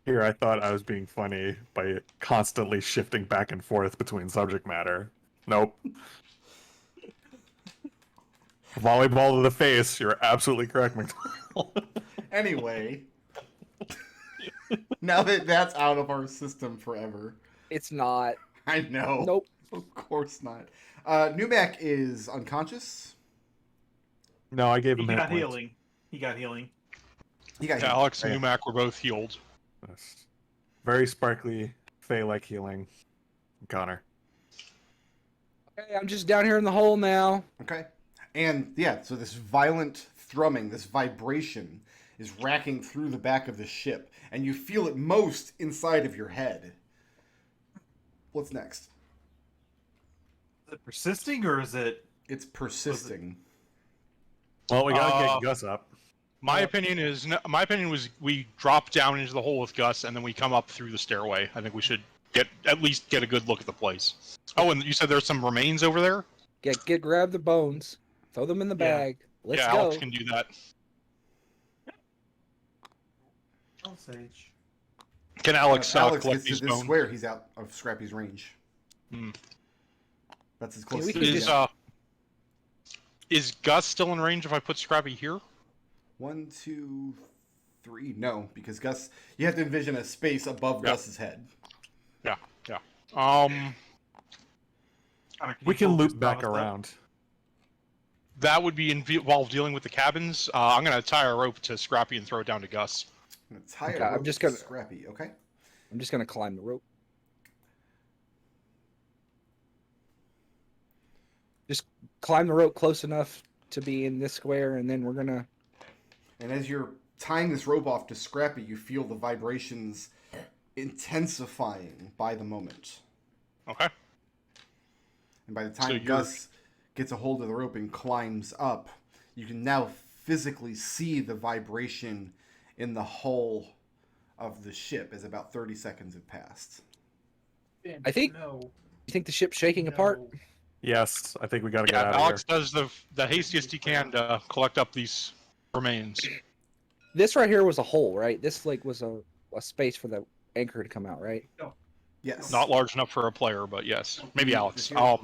Here, I thought I was being funny by constantly shifting back and forth between subject matter. Nope. Volleyball to the face. You're absolutely correct, McDohl. Anyway, now that that's out of our system forever. It's not. I know. Nope. Of course not. Numac is unconscious. No, I gave He him hit got points. healing. He got healing. He got hit. Alex and Yeah. Numac were both healed. Yes. Very sparkly, Fey-like healing. Connor. Okay, I'm just down here in the hole now. Okay. And yeah, so this violent thrumming, this vibration is racking through the back of the ship, and you feel it most inside of your head. What's next? Is it persisting or is it? It's persisting. Well, we gotta get Gus up. My opinion was we drop down into the hole with Gus, and then we come up through the stairway. I think we should at least get a good look at the place. Oh, and you said there's some remains over there? Grab the bones, throw them in the Yeah. bag. Let's yeah, go. Alex can do that. Oh, Sage. Can Alex, Alex collect gets to these this bones? square. He's out of Scrappy's range. Hmm. That's as close we as can he just- gets. Is Gus still in range if I put Scrappy here? 1, 2, 3. No, because Gus, you have to envision a space above Gus's head. Yeah. We can loop Gustavus back up? around. That would be while dealing with the cabins. I'm gonna tie a rope to Scrappy and throw it down to Gus. I'm gonna tie Okay, a I'm rope just to gonna- Scrappy. Okay. I'm just gonna climb the rope. Just climb the rope close enough to be in this square, and then we're gonna. And as you're tying this rope off to Scrappy, you feel the vibrations intensifying by the moment. Okay. And by the So time you're- Gus gets a hold of the rope and climbs up, you can now physically see the vibration in the hull of the ship as about 30 seconds have passed. I think- No. You think the ship's shaking apart? No. Yes, I think we gotta get Yeah, out of Alex here. does the hastiest he can to collect up these remains. This right here was a hole, right? This was a space for the anchor to come out, right? Yes. Not large enough for a player, but yes. Maybe Alex. Here. How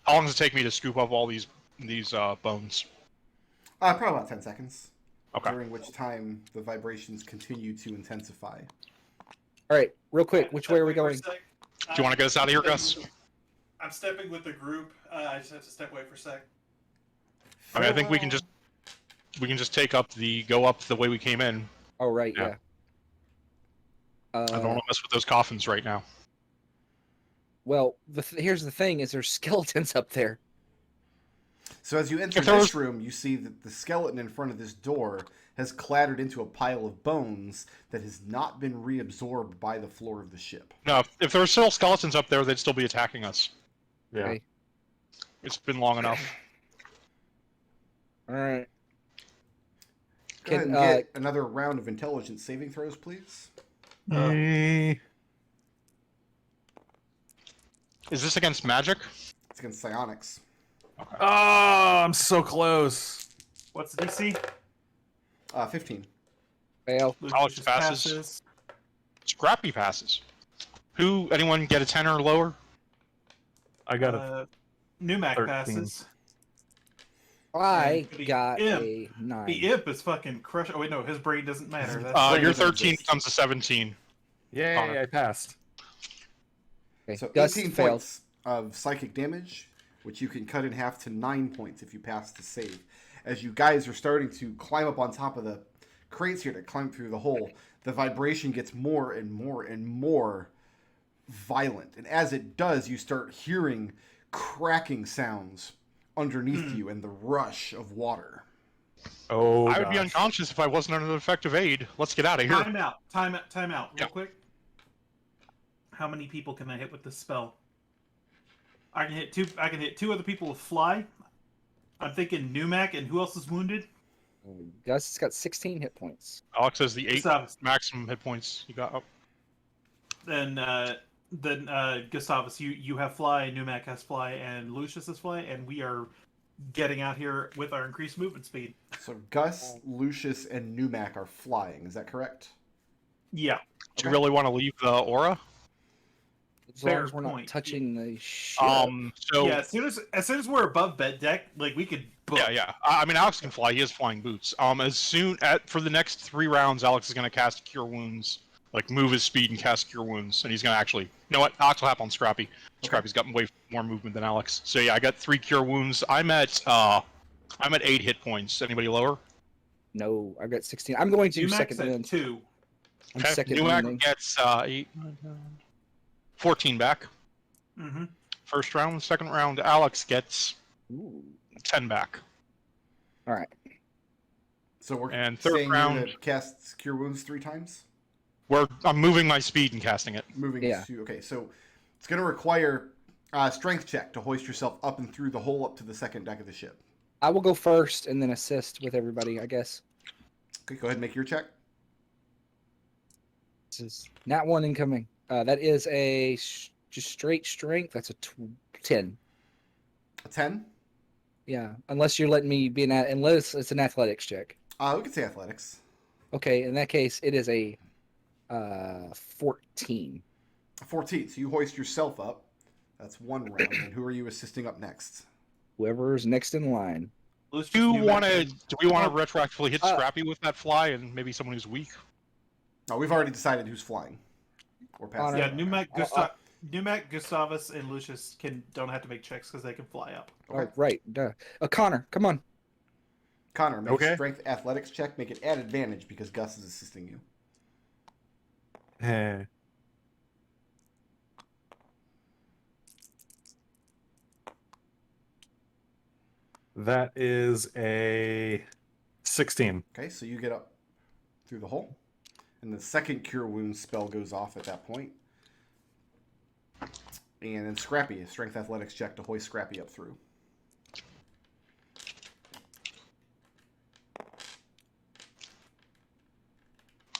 long does it take me to scoop up all these bones? Probably about 10 seconds. Okay. During which time the vibrations continue to intensify. All right, real quick, which way are we going? Do you want to get us out of here, Gus? I'm stepping with the group. I just have to step away for a sec. I mean, I think we can just go up the way we came in. Oh, right, Yeah. yeah. I don't want to mess with those coffins right now. Well, here's the thing: is there's skeletons up there. So as you enter If there this was- room, you see that the skeleton in front of this door has clattered into a pile of bones that has not been reabsorbed by the floor of the ship. No, if there were still skeletons up there, they'd still be attacking us. Yeah. Okay. It's been long enough. All right. Go ahead Can, and get another round of intelligence saving throws, please. Is this against magic? It's against psionics. Oh, I'm so close. What's the DC? 15. Fail. Alex Lucius passes. Scrappy passes. Anyone get a 10 or lower? I got a Numac 13. passes. I the got imp. a 9. The imp is fucking crushed. Oh wait, no, his brain doesn't matter. That's Brain Your doesn't 13 exist. becomes a 17. Yay, Connor. I passed. Okay. So Gus 18 failed. points of psychic damage, which you can cut in half to 9 points if you pass the save. As you guys are starting to climb up on top of the crates here to climb through the hole, the vibration gets more and more and more violent. And as it does, you start hearing cracking sounds underneath you and the rush of water. Oh, I would be gosh. unconscious if I wasn't under the effect of aid. Let's get out of here. Time out. Time out. Yeah. Real quick. How many people can I hit with this spell? I can hit two other people with fly. I'm thinking Numac, and who else is wounded? Gus has got 16 hit points. Alex has the 8 Gustavus. maximum hit points you got. Oh, Then Gustavus, you have fly, Numac has fly, and Lucius has fly, and we are getting out here with our increased movement speed. So Gus, Lucius, and Numac are flying. Is that correct? Yeah. Do you really want to leave the aura? As long Fair as we're not point. touching the ship. So Yeah, as soon as we're above bed deck, like we could book. yeah. I mean, Alex can fly. He has flying boots. For the next 3 rounds, Alex is going to cast Cure Wounds, like move his speed and cast Cure Wounds, and he's going to actually. You know what? Alex will hop on Scrappy. Scrappy's got way more movement than Alex. So yeah, I got 3 Cure Wounds. I'm at 8 hit points. Anybody lower? No, I've got 16. I'm going to Max second at wind. 2. I'm Okay. second Nuac winding. gets 8, 9, 10, 14 back. Mm-hmm. First round. Second round, Alex gets Ooh. 10 back. All right. So we're And third saying round- you're gonna cast Cure Wounds 3 times? I'm moving my speed and casting it. Moving Yeah. to... Okay, so it's going to require a strength check to hoist yourself up and through the hole up to the second deck of the ship. I will go first and then assist with everybody, I guess. Okay, go ahead and make your check. This is Nat 1 incoming. That is a just straight strength. That's a 10. A 10? Yeah, unless you're letting me be unless it's an athletics check. We could say athletics. Okay, in that case, it is a 14. A 14. So you hoist yourself up. That's 1 round. And who are you assisting up next? Whoever's next in line. Lucius, Do Numac, we want and- to retroactively hit Scrappy with that fly and maybe someone who's weak? Oh, we've already decided who's flying. Or passing. Yeah, Numac, Gustavus, and Lucius don't have to make checks because they can fly up. Okay. Oh, right. Duh. Connor, come on. Connor, make Okay. a strength athletics check. Make it at advantage because Gus is assisting you. Eh. That is a 16. Okay, so you get up through the hole. And the second Cure Wounds spell goes off at that point. And then Scrappy, a strength athletics check to hoist Scrappy up through.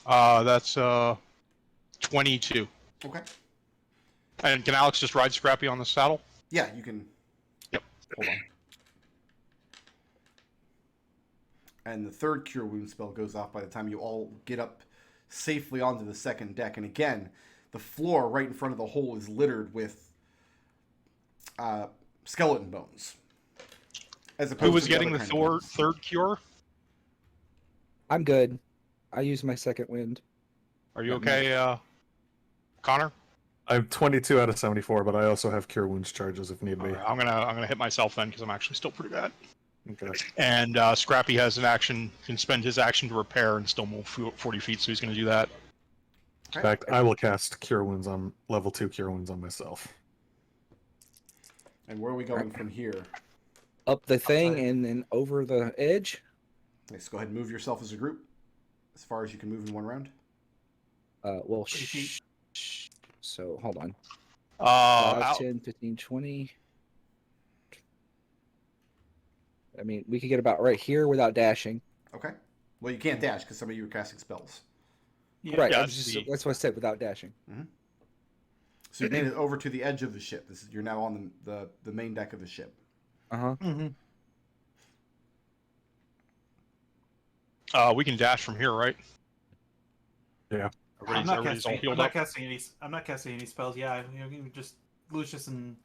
That's 22. Okay. And can Alex just ride Scrappy on the saddle? Yeah, you can. Yep. Hold on. And the third Cure Wound spell goes off by the time you all get up safely onto the second deck. And again, the floor right in front of the hole is littered with skeleton bones. As opposed Who was to getting other the kind of bones. third cure? I'm good. I use my second wind. Are you okay, Connor? I'm 22 out of 74, but I also have Cure Wounds charges if need be. Alright, I'm gonna hit myself then because I'm actually still pretty bad. Okay. And Scrappy has an action, can spend his action to repair and still move 40 feet, so he's gonna do that. In fact, I will cast Cure Wounds on level 2 Cure Wounds on myself. And where are we going from here? Up the thing Outside. and then over the edge. Let's go ahead and move yourself as a group. As far as you can move in 1 round. Well, 30 feet. so hold on. Al- 10, 15, 20. I mean, we could get about right here without dashing. Okay. Well, you can't dash because some of you are casting spells. Yeah. Right. Yeah, I was just, that's what I said, without dashing. So you made it over to the edge of the ship. You're now on the main deck of the ship. Uh-huh. we can dash from here, right? Yeah. I'm not Everybody's all casting. healed I'm up. not casting any. I'm not casting any spells. Yeah, you can just Lucius and,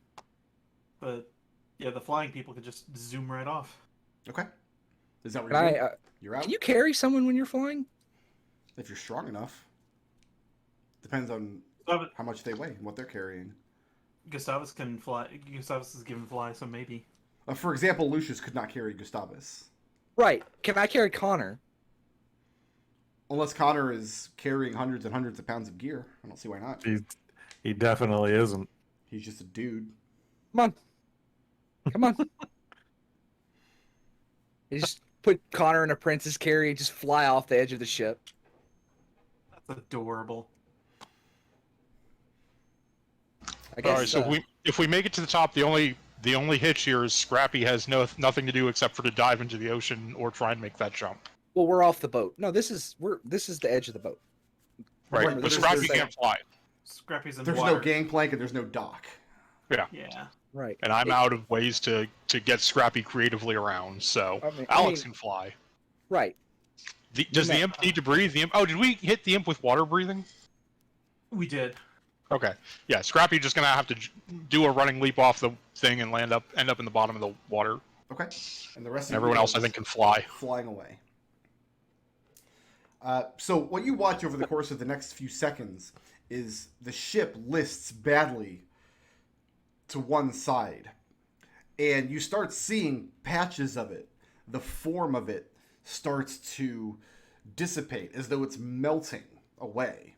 but yeah, the flying people could just zoom right off. Okay. Is that what Can you're I, doing? You're out? can you carry someone when you're flying? If you're strong enough. Depends on how much they weigh and what they're carrying. Gustavus can fly. Gustavus is given fly, so maybe. For example, Lucius could not carry Gustavus. Right. Can I carry Connor? Unless Connor is carrying hundreds and hundreds of pounds of gear. I don't see why not. He definitely isn't. He's just a dude. Come on. Come on. You just put Connor in a princess carry and just fly off the edge of the ship. That's adorable. I guess. All right, so if we make it to the top, the only hitch here is Scrappy has nothing to do except for to dive into the ocean or try and make that jump. well, we're off the boat. No, this is the edge of the boat. Right, Right, but but Scrappy there's- can't fly, Scrappy's in There's water. no gangplank and there's no dock. Yeah. Right. and I'm out of ways to get Scrappy creatively around. So I mean- Alex can fly. Right. Does the imp need to breathe? The imp. Oh, did we hit the imp with water breathing? We did. Okay. Yeah, Scrappy just gonna have to do a running leap off the thing and end up in the bottom of the water. Okay. And the rest of Everyone you else, I guys think, can fly. flying away. So what you watch over the course of the next few seconds is the ship lists badly to one side. And you start seeing patches of it. The form of it starts to dissipate as though it's melting away.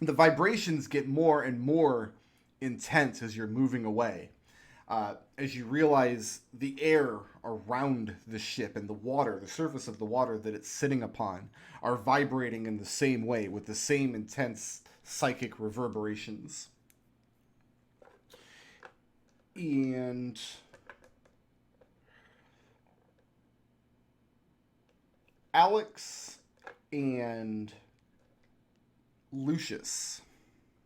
The vibrations get more and more intense as you're moving away. As you realize the air around the ship and the water, the surface of the water that it's sitting upon, are vibrating in the same way with the same intense psychic reverberations. And Alex and Lucius,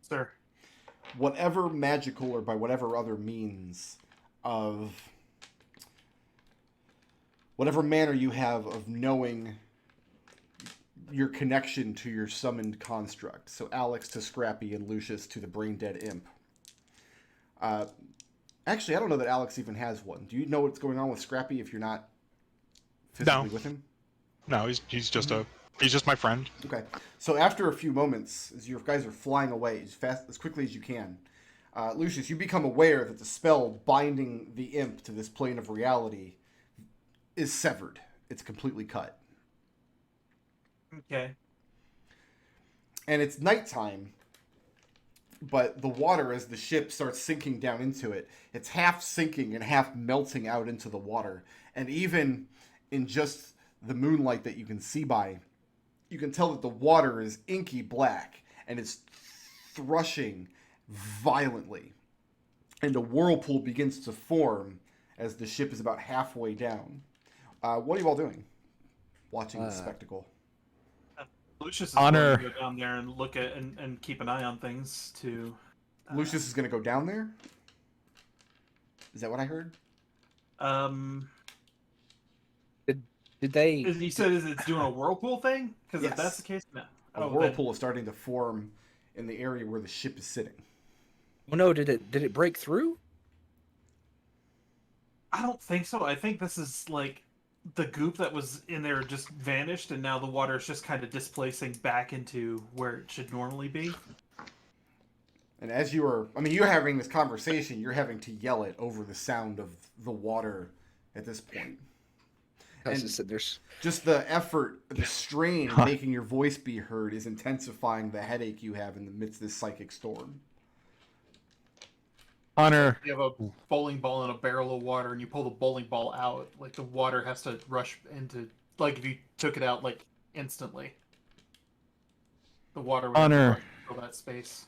Sir. whatever magical or by whatever other means of whatever manner you have of knowing your connection to your summoned construct. So Alex to Scrappy and Lucius to the brain dead imp. Actually, I don't know that Alex even has one. Do you know what's going on with Scrappy if you're not physically with him? No, he's just my friend. Okay. So after a few moments, as your guys are flying away as quickly as you can, Lucius, you become aware that the spell binding the imp to this plane of reality is severed. It's completely cut. Okay. And it's nighttime, but the water, as the ship starts sinking down into it, it's half sinking and half melting out into the water. And even in just the moonlight that you can see by, you can tell that the water is inky black and it's thrushing violently. And a whirlpool begins to form as the ship is about halfway down. What are you all doing? Watching the spectacle. Lucius is Honor. going to go down there and look at and keep an eye on things to. Lucius is going to go down there? Is that what I heard? Did they? He said it's doing a whirlpool thing? Because Yes. if that's the case, no. A whirlpool is starting to form in the area where the ship is sitting. Well, no. Did it break through? I don't think so. I think this is like the goop that was in there just vanished, and now the water is just kind of displacing back into where it should normally be. And as you're having this conversation, you're having to yell it over the sound of the water at this point. And There's just the effort, the strain of making your voice be heard is intensifying the headache you have in the midst of this psychic storm. Honor. You have a bowling ball in a barrel of water, and you pull the bowling ball out. Like the water has to rush into. Like if you took it out like instantly, the water would have to Honor. rush to fill that space.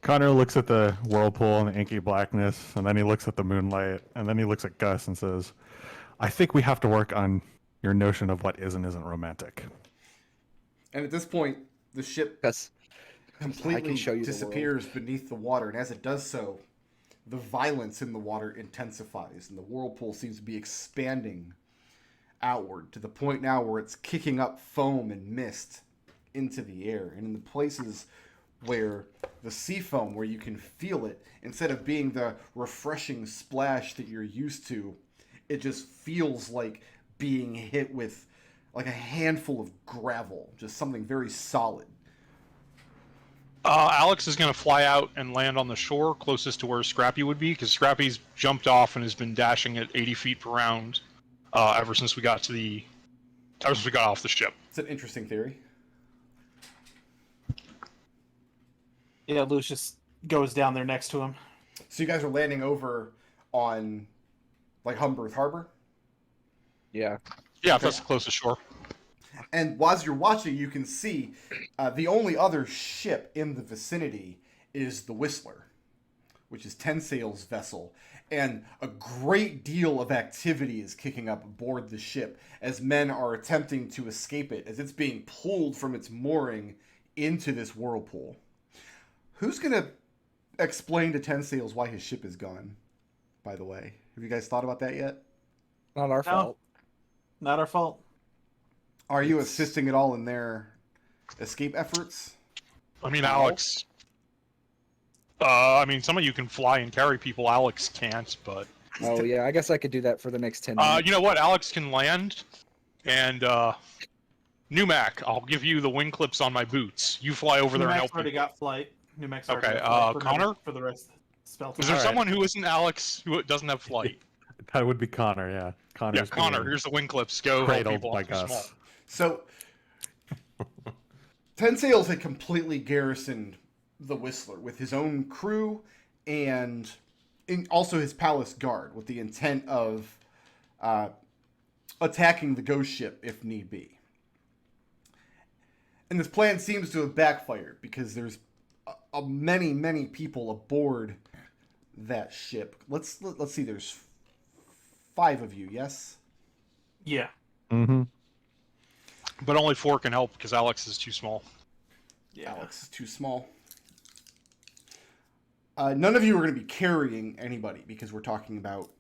Connor looks at the whirlpool and the inky blackness, and then he looks at the moonlight, and then he looks at Gus and says, I think we have to work on your notion of what is and isn't romantic. And at this point, the ship Gus. completely show you the disappears beneath the water, and as it does so, the violence in the water intensifies, and the whirlpool seems to be expanding outward to the point now where it's kicking up foam and mist into the air. And in the places where the sea foam, where you can feel it, instead of being the refreshing splash that you're used to, it just feels like being hit with like a handful of gravel, just something very solid. Alex is going to fly out and land on the shore closest to where Scrappy would be, because Scrappy's jumped off and has been dashing at 80 feet per round ever since we got off the ship. It's an interesting theory. Yeah, Lucius goes down there next to him. So you guys are landing over on like Homebrew Harbor? Yeah. Yeah, if that's the closest shore. And while you're watching, you can see the only other ship in the vicinity is the Whistler, which is Tensail's vessel. And a great deal of activity is kicking up aboard the ship as men are attempting to escape it, as it's being pulled from its mooring into this whirlpool. Who's going to explain to Tensails why his ship is gone, by the way? Have you guys thought about that yet? Not our fault. Not our fault. Are you assisting at all in their escape efforts? I mean, Alex. I mean, some of you can fly and carry people. Alex can't, but Oh yeah, I guess I could do that for the next 10 minutes. you know what? Alex can land, and Numac, I'll give you the wing clips on my boots. You fly over there and help. already got flight. Numac's already Okay, got flight Connor? for the rest of the spell Is time. there All right. someone who isn't Alex who doesn't have flight? That would be Connor. Yeah, Yeah, Connor's Connor. being Here's the wing clips. Go help cradled people. by I'm too small. Gus. So, Ten Sails had completely garrisoned the Whistler with his own crew and also his palace guard with the intent of attacking the ghost ship if need be. And this plan seems to have backfired because there's many people aboard that ship. Let's see. There's 5 of you. Yes. Yeah. Mm-hmm. But only 4 can help because Alex is too small. Yeah. Alex is too small. None of you are going to be carrying anybody because we're talking about,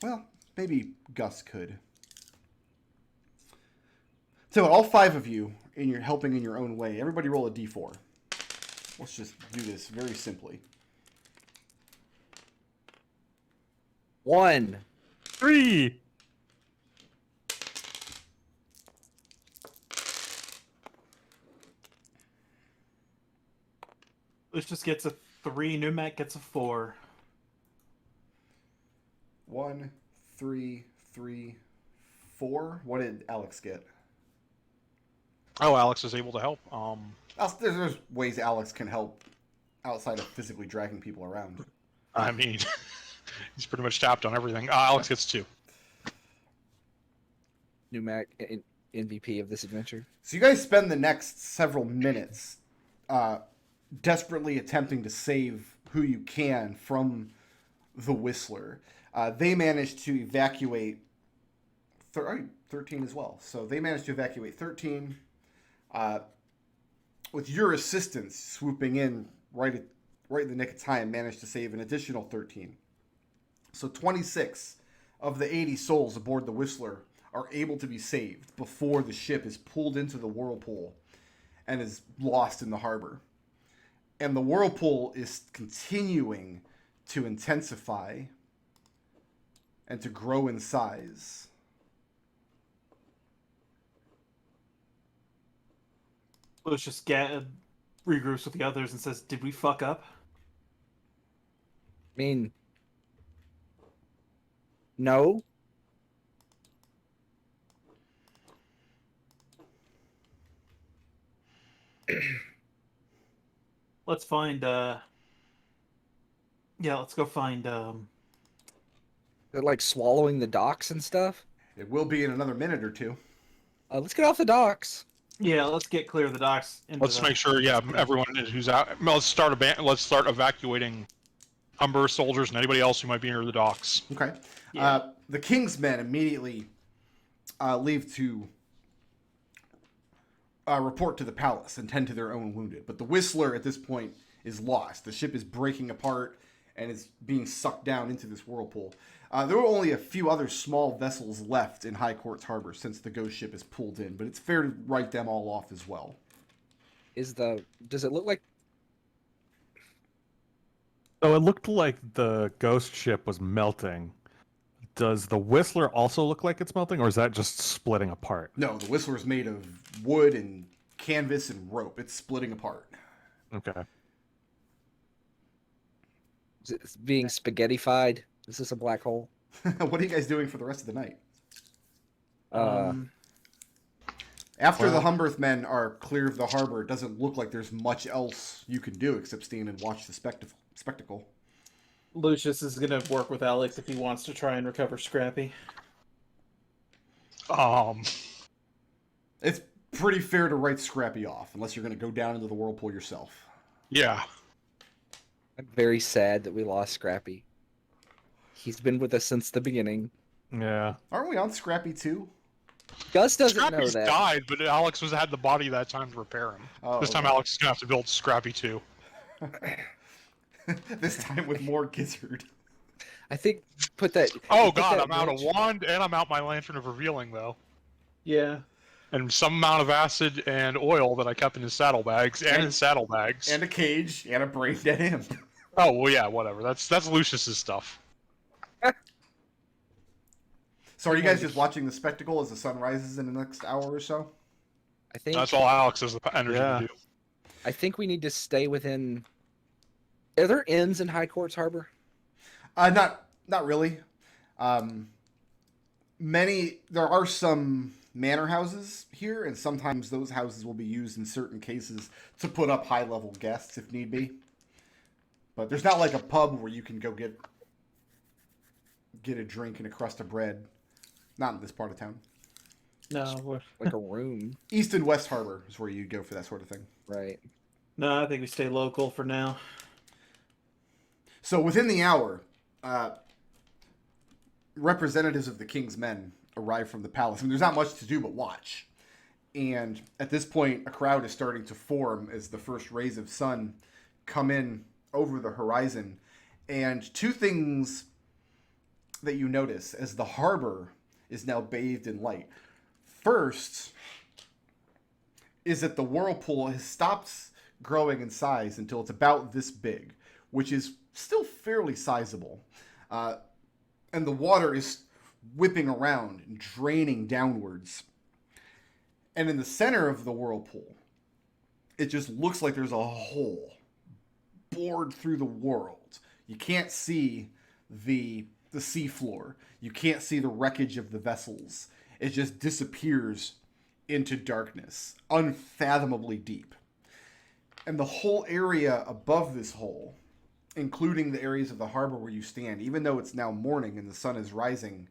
well, maybe Gus could. So all 5 of you, you're helping in your own way. Everybody roll a d4. Let's just do this very simply. 1. 3. Lucius gets a 3. Numac gets a 4. 1, 3, 3, 4. What did Alex get? Oh, Alex is able to help. There's ways Alex can help outside of physically dragging people around. I mean, he's pretty much tapped on everything. Alex gets 2. Numac, MVP of this adventure. So you guys spend the next several minutes desperately attempting to save who you can from the Whistler. They managed to evacuate 13 as well. So they managed to evacuate 13 with your assistance swooping in right in the nick of time, managed to save an additional 13. So 26 of the 80 souls aboard the Whistler are able to be saved before the ship is pulled into the Whirlpool and is lost in the harbor. And the Whirlpool is continuing to intensify and to grow in size. Lucius regroups with the others and says, "Did we fuck up?" I mean, no. Let's find. Yeah, let's go find. They're like swallowing the docks and stuff. It will be in another minute or two. Let's get off the docks. Yeah, let's get clear of the docks. Let's make sure, yeah, everyone who's out. Let's start evacuating Humber soldiers and anybody else who might be near the docks. Okay. Yeah. The King's men immediately leave to report to the palace and tend to their own wounded. But the Whistler at this point is lost. The ship is breaking apart and is being sucked down into this whirlpool. There were only a few other small vessels left in High Court's harbor since the ghost ship is pulled in, but it's fair to write them all off as well. Does it look like? So it looked like the ghost ship was melting. Does the Whistler also look like it's melting, or is that just splitting apart? No, the Whistler is made of wood and canvas and rope. It's splitting apart. Okay. Is it being spaghettified? Is this a black hole? What are you guys doing for the rest of the night? After Well- the Humberth men are clear of the harbor, it doesn't look like there's much else you can do except stand and watch the spectacle. Lucius is gonna work with Alex if he wants to try and recover Scrappy. It's pretty fair to write Scrappy off, unless you're going to go down into the whirlpool yourself. Yeah. I'm very sad that we lost Scrappy. He's been with us since the beginning. Yeah. Aren't we on Scrappy too? Gus doesn't Scrappy's know that. died, but Alex had the body that time to repair him. Oh, This time okay. Alex is going to have to build Scrappy too. This time with more gizzard. I think put that. Oh put god, that I'm out of wrench- wand and I'm out my Lantern of Revealing though. Yeah. and some amount of acid and oil that I kept in his saddlebags and his saddlebags. And a cage and a brain dead imp. Oh well, yeah, whatever. That's Lucius's stuff. So are you guys just watching the spectacle as the sun rises in the next hour or so? I think That's all Alex has the energy Yeah. to do. I think we need to stay within. Are there inns in High Courts Harbor? Not really. There are some manor houses here, and sometimes those houses will be used in certain cases to put up high-level guests if need be. But there's not like a pub where you can go get a drink and a crust of bread. Not in this part of town. No, Like a room, East and West Harbor is where you go for that sort of thing. right? no, I think we stay local for now. So within the hour, representatives of the King's Men arrive from the palace. I mean, there's not much to do but watch. And at this point, a crowd is starting to form as the first rays of sun come in over the horizon. And two things that you notice as the harbor is now bathed in light. First is that the whirlpool has stopped growing in size until it's about this big, which is still fairly sizable. And the water is whipping around and draining downwards. And in the center of the whirlpool, it just looks like there's a hole bored through the world. You can't see the seafloor. You can't see the wreckage of the vessels. It just disappears into darkness, unfathomably deep. And the whole area above this hole, including the areas of the harbor where you stand, even though it's now morning and the sun is rising,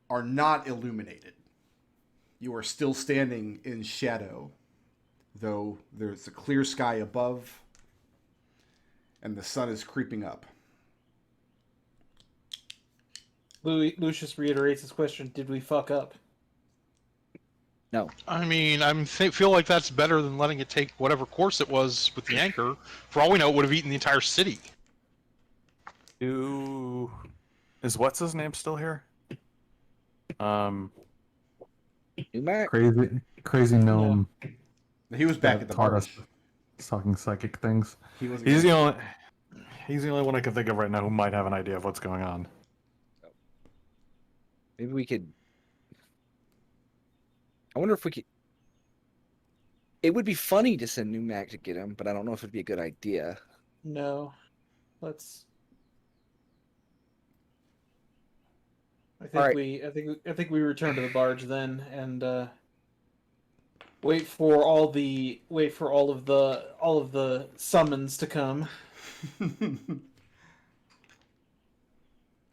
are not illuminated. You are still standing in shadow, though there's a clear sky above and the sun is creeping up. Lucius reiterates his question: did we fuck up? No. I mean, feel like that's better than letting it take whatever course it was with the anchor. For all we know, it would have eaten the entire city. Is what's his name still here? Numac? Crazy gnome. He was back at the taught barge. us talking psychic things. He was He's the only one I can think of right now who might have an idea of what's going on. Maybe we could. I wonder if we could. It would be funny to send Numac to get him, but I don't know if it'd be a good idea. No, let's. I think Alright. I think we return to the barge then and wait for all of the summons to come. I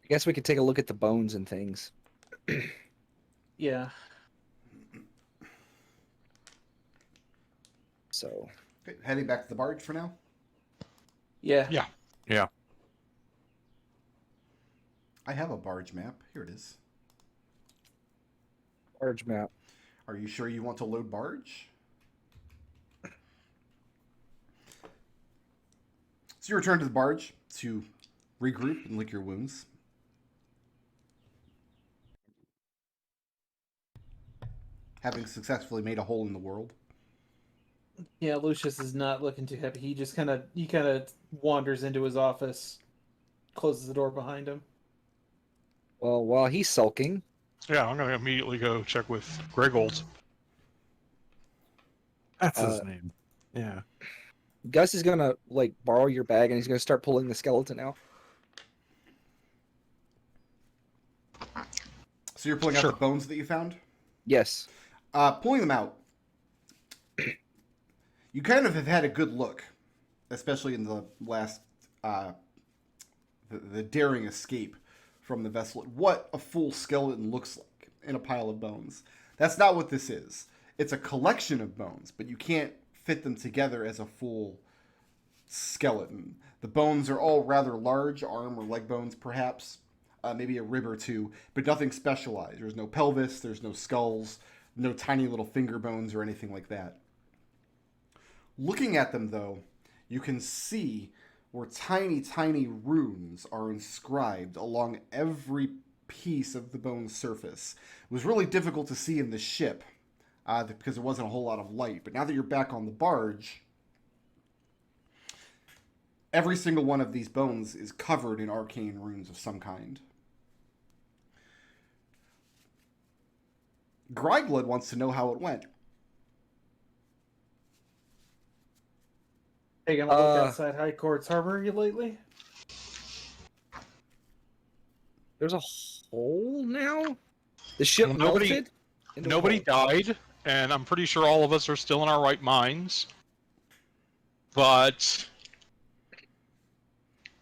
guess we could take a look at the bones and things. Yeah. So. Okay, heading back to the barge for now. Yeah. Yeah. I have a barge map. Here it is. Barge map. Are you sure you want to load barge? So you return to the barge to regroup and lick your wounds. Having successfully made a hole in the world. Yeah, Lucius is not looking too happy. He just kind of wanders into his office, closes the door behind him. Well, while he's sulking, Yeah, I'm gonna immediately go check with Gregold. That's his name. Yeah. Gus is gonna borrow your bag and he's gonna start pulling the skeleton out. So you're pulling out Sure. the bones that you found? Yes. Pulling them out. You kind of have had a good look, especially in the last, the daring escape from the vessel, at what a full skeleton looks like in a pile of bones. That's not what this is. It's a collection of bones, but you can't fit them together as a full skeleton. The bones are all rather large, arm or leg bones perhaps, maybe a rib or two, but nothing specialized. There's no pelvis, there's no skulls, no tiny little finger bones or anything like that. Looking at them, though, you can see where tiny, tiny runes are inscribed along every piece of the bone's surface. It was really difficult to see in the ship because there wasn't a whole lot of light. But now that you're back on the barge, every single one of these bones is covered in arcane runes of some kind. Gryglud wants to know how it went. Taking a look outside High Court's Harbor lately? There's a hole now? The ship Well, nobody- melted? into a Nobody hole. died, and I'm pretty sure all of us are still in our right minds. But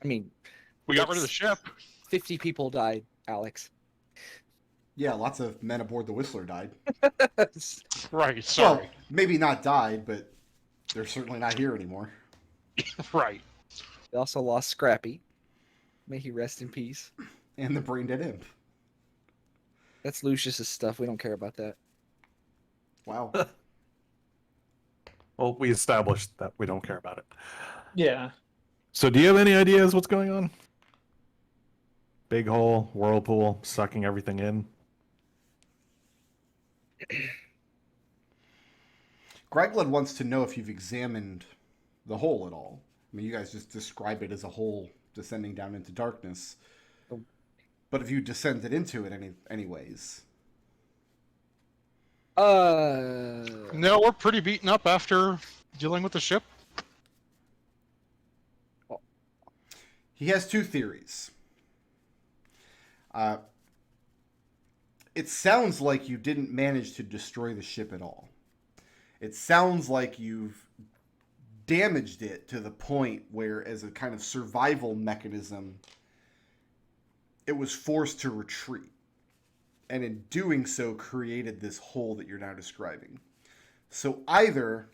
I mean, we got rid of the ship. 50 people died, Alex. Yeah, lots of men aboard the Whistler died. Right, sorry. Well, maybe not died, but they're certainly not here anymore. Right. We also lost Scrappy. May he rest in peace. And the brain dead imp. That's Lucius's stuff. We don't care about that. Wow. Well, we established that we don't care about it. Yeah. So do you have any ideas what's going on? Big hole, whirlpool, sucking everything in. Gryglud wants to know if you've examined the hole at all. I mean, you guys just describe it as a hole descending down into darkness. But have you descended into it anyways? No, we're pretty beaten up after dealing with the ship. He has two theories. It sounds like you didn't manage to destroy the ship at all. It sounds like you've damaged it to the point where, as a kind of survival mechanism, it was forced to retreat. And in doing so, created this hole that you're now describing. So either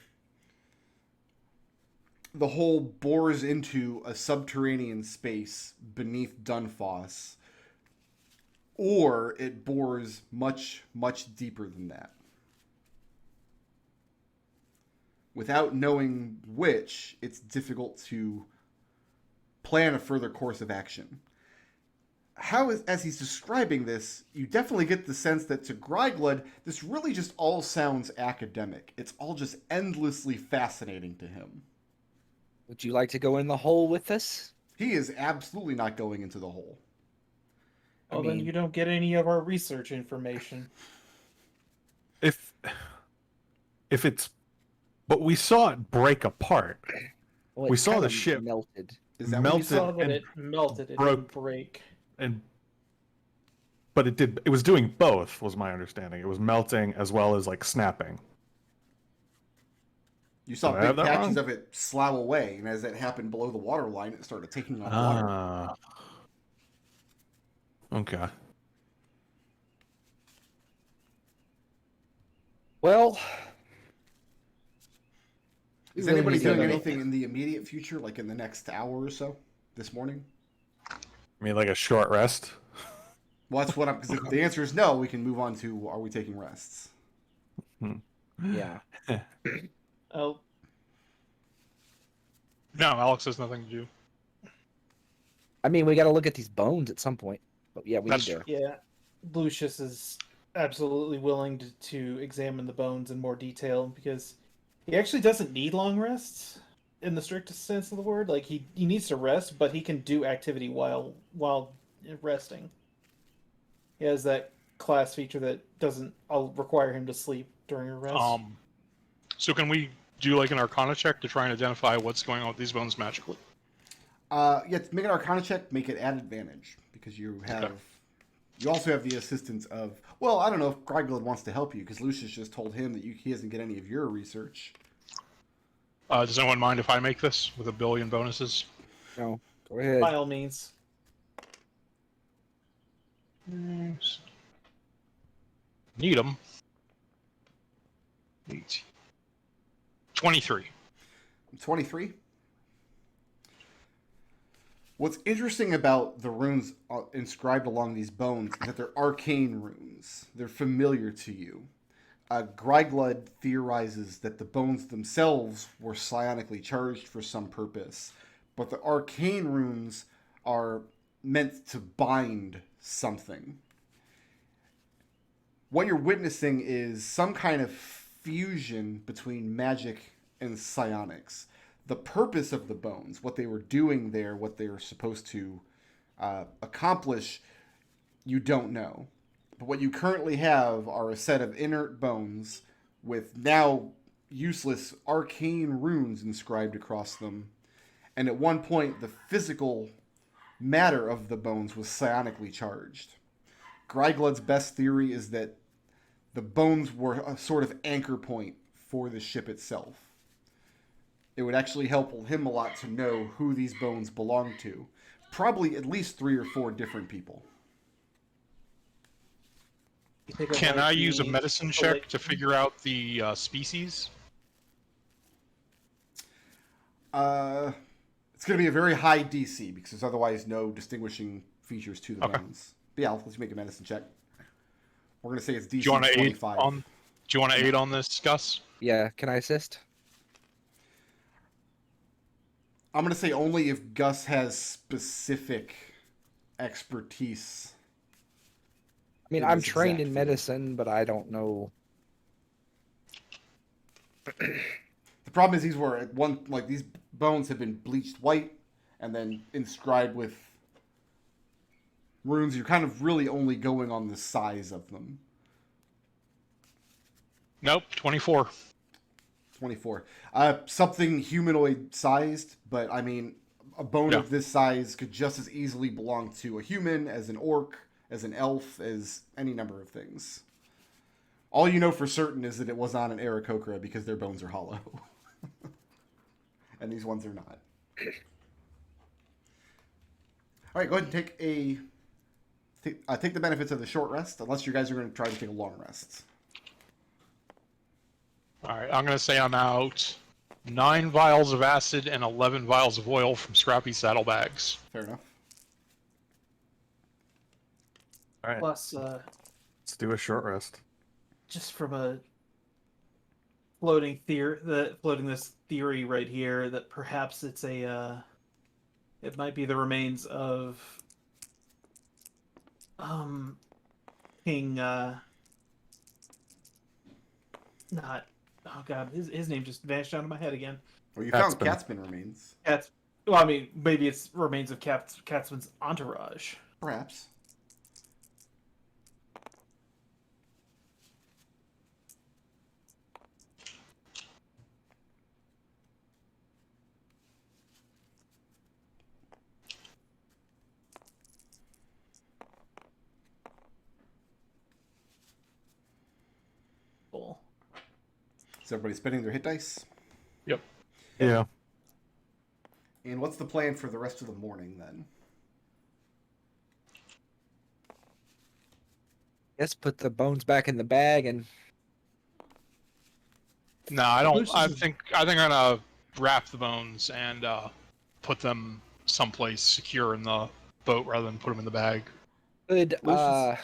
the hole bores into a subterranean space beneath Dunfoss, or it bores much, much deeper than that. Without knowing which, it's difficult to plan a further course of action. As he's describing this, you definitely get the sense that to Gryglud, this really just all sounds academic. It's all just endlessly fascinating to him. Would you like to go in the hole with us? He is absolutely not going into the hole. Well, then you don't get any of our research information. If it's, but we saw it break apart. Well, it We saw kinda the ship melted. Is that We melted saw that and it melted, it broke. didn't break. But it was doing both, was my understanding. It was melting as well as like snapping. You saw Did I have big that patches wrong? of it slough away, and as it happened below the water line, it started taking on water. Ah. Okay. Well, Is we really anybody need to doing go. anything in the immediate future, like in the next hour or so, this morning? I mean, like a short rest. Well, that's what I'm. Because if the answer is no, we can move on to: are we taking rests? Yeah. Oh, No, Alex has nothing to do. I mean, we got to look at these bones at some point. But yeah, we That's need to. yeah. Lucius is absolutely willing to examine the bones in more detail because he actually doesn't need long rests in the strictest sense of the word. Like he needs to rest, but he can do activity while resting. He has that class feature that doesn't require him to sleep during a rest. So can we do like an Arcana check to try and identify what's going on with these bones magically? Yeah, make an Arcana check. Make it at advantage because you have. Okay. You also have the assistance of. Well, I don't know if Gryglud wants to help you because Lucius just told him that he doesn't get any of your research. Does anyone mind if I make this with a billion bonuses? No, go ahead. By all means. Need them. 23. 23. What's interesting about the runes inscribed along these bones is that they're arcane runes. They're familiar to you. Gryglud theorizes that the bones themselves were psionically charged for some purpose, but the arcane runes are meant to bind something what you're witnessing is some kind of fusion between magic and psionics. The purpose of the bones, what they were doing there, what they were supposed to accomplish, you don't know. But what you currently have are a set of inert bones with now useless arcane runes inscribed across them. And at one point, the physical matter of the bones was psionically charged. Gryglood's best theory is that the bones were a sort of anchor point for the ship itself. It would actually help him a lot to know who these bones belong to. Probably at least 3 or 4 different people. You think it Can might I use a be medicine a check lake- to figure out the species? It's going to be a very high DC because there's otherwise no distinguishing features to the Okay. bones. But yeah, let's make a medicine check. We're going to say it's DC Do you want to aid 25. on? Do you want to aid on this, Gus? Yeah, can I assist? I'm going to say only if Gus has specific expertise. I mean, in I'm this trained exact in field. medicine, but I don't know. The problem is these were at one, like these bones have been bleached white and then inscribed with runes. You're kind of really only going on the size of them. Nope, 24. 24. Something humanoid sized, but I mean, a bone Yeah. of this size could just as easily belong to a human, as an orc, as an elf, as any number of things. All you know for certain is that it was on an Aarakocra because their bones are hollow. And these ones are not. All right, go ahead and take the benefits of the short rest, unless you guys are going to try to take a long rest. All right, I'm going to say I'm out 9 vials of acid and 11 vials of oil from Scrappy saddlebags. Fair enough. All right, Plus, let's do a short rest. just from a floating this theory right here that perhaps it's it might be the remains of King not oh god his name just vanished out of my head again. Well, you Catsman. found Catsman remains. Well, I mean, maybe it's remains of Catsman's entourage. Perhaps. Cool. Is everybody spending their hit dice? Yep. Yeah. And what's the plan for the rest of the morning then? Guess put the bones back in the bag and No, I don't. Lucius I is- think I'm gonna wrap the bones and put them someplace secure in the boat rather than put them in the bag. could Lucius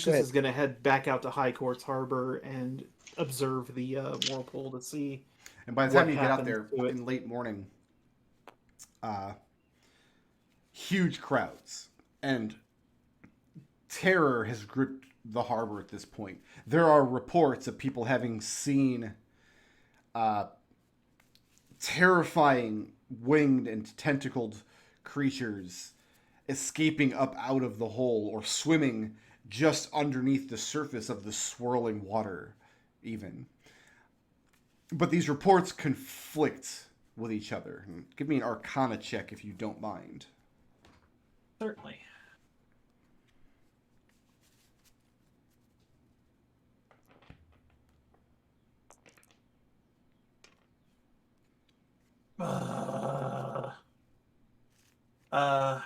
Go ahead. is going to head back out to High Courts Harbor and observe the Whirlpool to see. And by the What time you get out happened there to it? in late morning, huge crowds and terror has gripped the harbor at this point. There are reports of people having seen terrifying winged and tentacled creatures escaping up out of the hole or swimming just underneath the surface of the swirling water, even. But these reports conflict with each other. Give me an Arcana check if you don't mind. Certainly. Can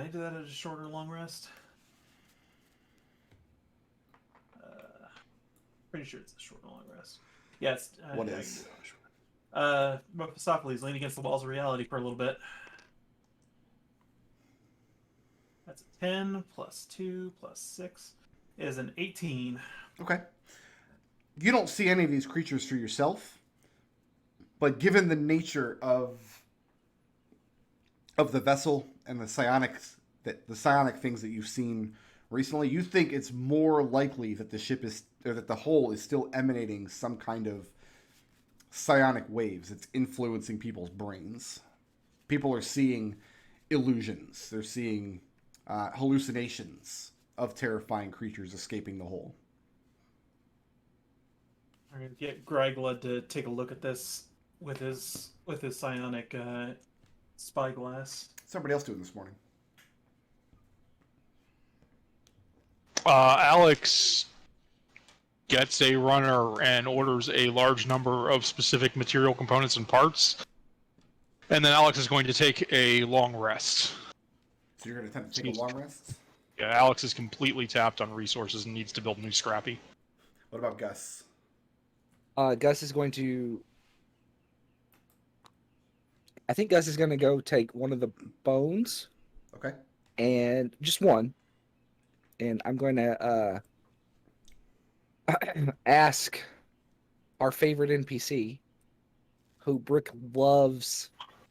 I do that at a short or long rest? Pretty sure it's a short or long rest. Yes. What yeah, I is? can do it on a short. Mephistopheles, lean against the walls of reality for a little bit. That's a 10 plus 2 plus 6 is an 18. Okay. You don't see any of these creatures for yourself, but given the nature of the vessel and the psionic things that you've seen recently, you think it's more likely that the ship is, or that the hole is still emanating some kind of psionic waves. It's influencing people's brains. People are seeing illusions. They're seeing hallucinations of terrifying creatures escaping the hole. I'm gonna get Grygla to take a look at this with his psionic spyglass. What's everybody else doing this morning? Alex gets a runner and orders a large number of specific material components and parts. And then Alex is going to take a long rest. So you're going to attempt to take a long rest? Yeah, Alex is completely tapped on resources and needs to build new Scrappy. What about Gus? Gus is going to. I think Gus is going to go take one of the bones. Okay. And just one. And I'm going to ask our favorite NPC, who Brick loves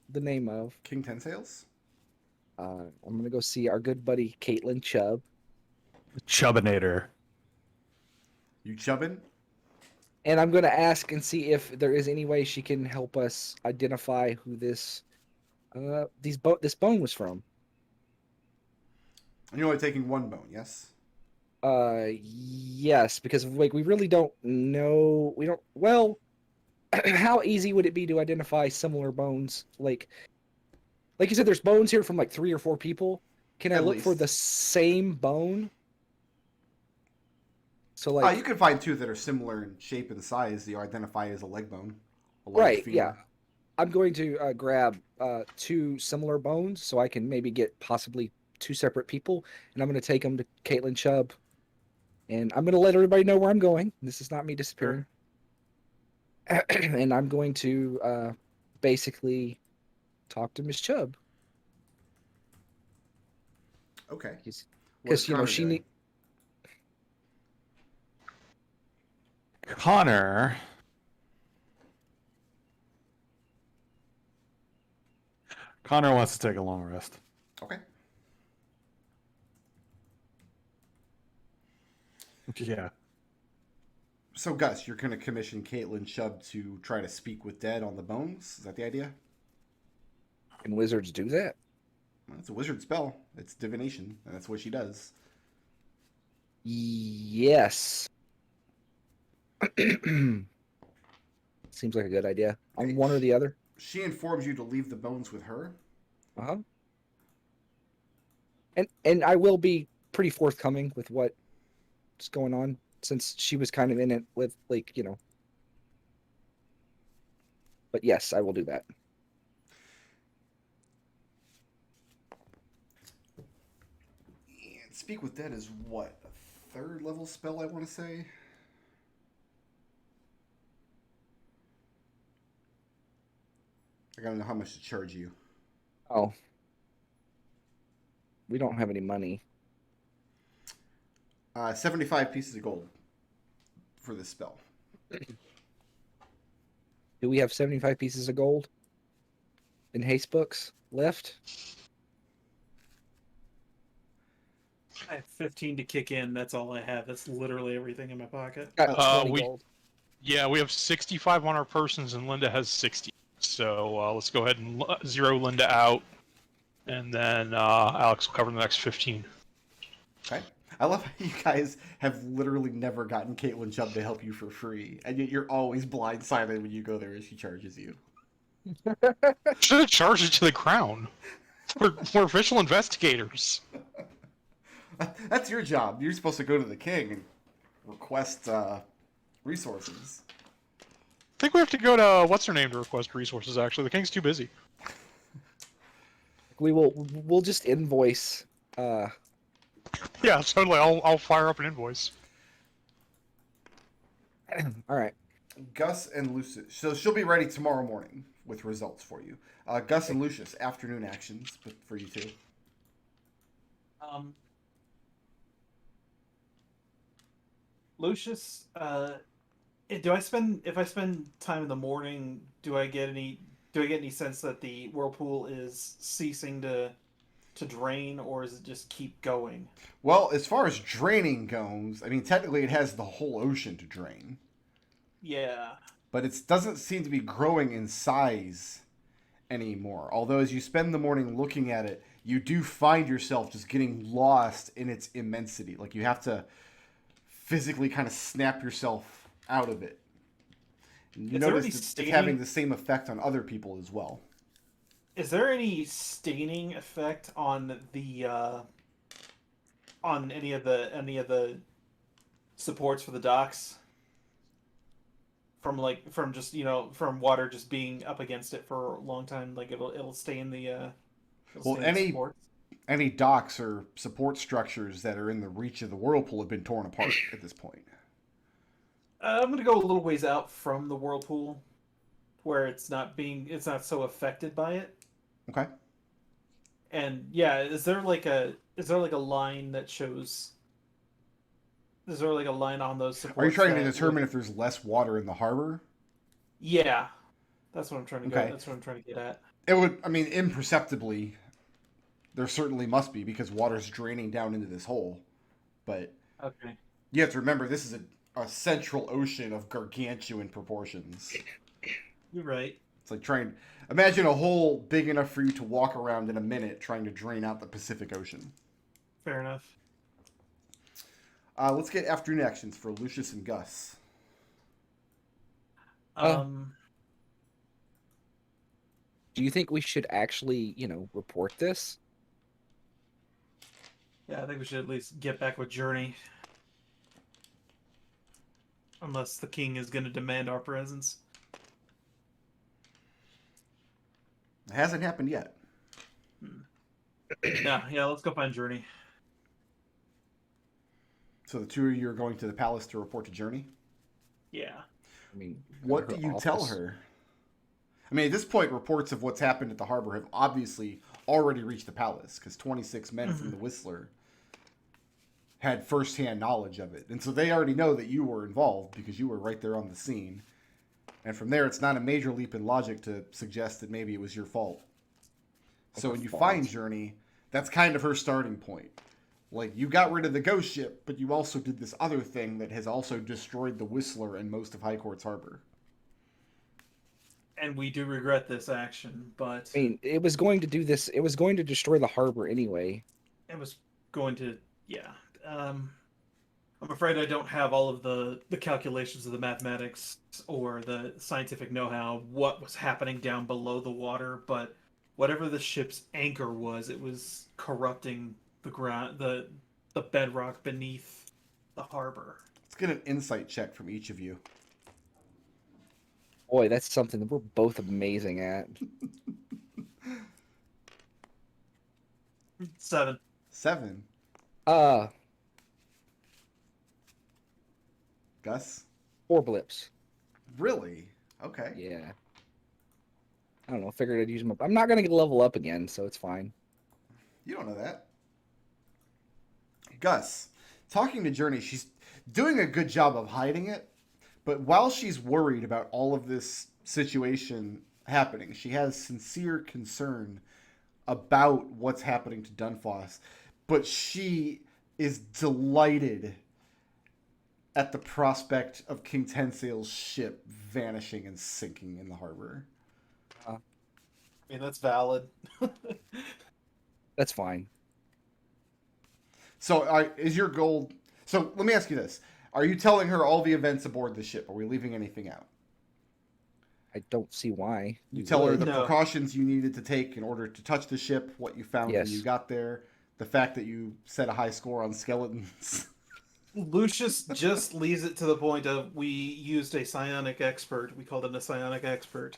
the name of. King Ten Sails? I'm going to go see our good buddy Caitlin Chubb. Chubbinator. You chubbin? And I'm going to ask and see if there is any way she can help us identify who this this bone was from. And you're only taking one bone, yes? Yes, because like we really don't know. We don't. Well, how easy would it be to identify similar bones? Like you said, there's bones here from like 3 or 4 people. Can I At look for least. the same bone? So like, You can find 2 that are similar in shape and size that you identify as a leg bone. A leg right? femur. Yeah, I'm going to grab 2 similar bones so I can maybe get possibly 2 separate people, and I'm going to take them to Caitlin Chubb, and I'm going to let everybody know where I'm going. This is not me disappearing. And I'm going to basically talk to Miss Chubb. Okay. Because What's you know Connor she doing? need. Connor. Connor wants to take a long rest. Okay. Yeah. So, Gus, you're going to commission Caitlin Chubb to try to speak with dead on the bones? Is that the idea? Can wizards do that? Well, it's a wizard spell. It's divination, and that's what she does. Yes. Seems like a good idea. On one or the other. She informs you to leave the bones with her. Uh-huh. And I will be pretty forthcoming with what's going on, since she was kind of in it with, like, you know. But yes, I will do that. And speak with dead is what? A 3rd level spell, I want to say? I gotta know how much to charge you. Oh. We don't have any money. 75 pieces of gold for this spell. Do we have 75 pieces of gold in haste books left? I have 15 to kick in. That's all I have. That's literally everything in my pocket. Got 20 we- gold. Yeah, we have 65 on our persons, and Linda has 60. So let's go ahead and zero Linda out, and then Alex will cover the next 15. Okay. I love how you guys have literally never gotten Caitlin Chubb to help you for free, and yet you're always blindsided when you go there as she charges you. Should have charged it to the crown. We're official investigators. That's your job. You're supposed to go to the king and request resources. I think we have to go to what's her name to request resources. Actually, the king's too busy. We'll just invoice. Yeah, totally. I'll fire up an invoice. All right. Gus and Lucius. So she'll be ready tomorrow morning with results for you. Gus and Lucius, afternoon actions for you two. Lucius, if I spend time in the morning, do I get any sense that the whirlpool is ceasing to to drain, or is it just keep going? Well, as far as draining goes, I mean, technically it has the whole ocean to drain, Yeah. but it doesn't seem to be growing in size anymore. Although, as you spend the morning looking at it, you do find yourself just getting lost in its immensity. Like you have to physically kind of snap yourself out of it. And you Is there notice any that it's staining? having the same effect on other people as well. Is there any staining effect on the on any of the supports for the docks? From just from water just being up against it for a long time, like it'll stain the Well, stain the supports? any docks or support structures that are in the reach of the whirlpool have been torn apart at this point. I'm gonna go a little ways out from the whirlpool, where it's not so affected by it. Okay. And yeah, is there like a line that shows? Is there like a line on those supports? Are you trying to that determine if there's less water in the harbor? Yeah, that's what I'm trying to Okay. go. That's what I'm trying to get at. It would, I mean, imperceptibly, there certainly must be because water's draining down into this hole. But Okay. you have to remember this is a central ocean of gargantuan proportions. You're right. It's like imagine a hole big enough for you to walk around in a minute trying to drain out the Pacific Ocean. Fair enough. Let's get afternoon actions for Lucius and Gus. Do you think we should actually, report this? Yeah, I think we should at least get back with Journey. Unless the king is going to demand our presence. It hasn't happened yet. Yeah, let's go find Journey. So the two of you are going to the palace to report to Journey? Yeah. I mean, What her do you tell office. her? I mean, at this point, reports of what's happened at the harbor have obviously already reached the palace because 26 men from the Whistler had firsthand knowledge of it. And so they already know that you were involved because you were right there on the scene. And from there, it's not a major leap in logic to suggest that maybe it was your fault. So when you find Journey, that's kind of her starting point. Like, you got rid of the ghost ship, but you also did this other thing that has also destroyed the Whistler and most of High Court's harbor. And we do regret this action, but I mean, it was going to do this. It was going to destroy the harbor anyway. it was going to, yeah. I'm afraid I don't have all of the calculations of the mathematics or the scientific know-how, what was happening down below the water, but whatever the ship's anchor was, it was corrupting the ground, the bedrock beneath the harbor. Let's get an insight check from each of you. Boy, that's something that we're both amazing at. 7. 7. Gus? 4 blips. Really? Okay. Yeah. I don't know. Figured I'd use them. I'm not gonna get level up again, so it's fine. You don't know that. Gus, talking to Journey, she's doing a good job of hiding it, but while she's worried about all of this situation happening, she has sincere concern about what's happening to Dunfoss, but she is delighted at the prospect of King Tensail's ship vanishing and sinking in the harbor. I mean, that's valid. That's fine. So, is your goal... So, let me ask you this. Are you telling her all the events aboard the ship? Are we leaving anything out? I don't see why. You tell her would. the No. precautions you needed to take in order to touch the ship, what you found when Yes. you got there, the fact that you set a high score on skeletons. Lucius just leaves it to the point of we used a psionic expert. We called it a psionic expert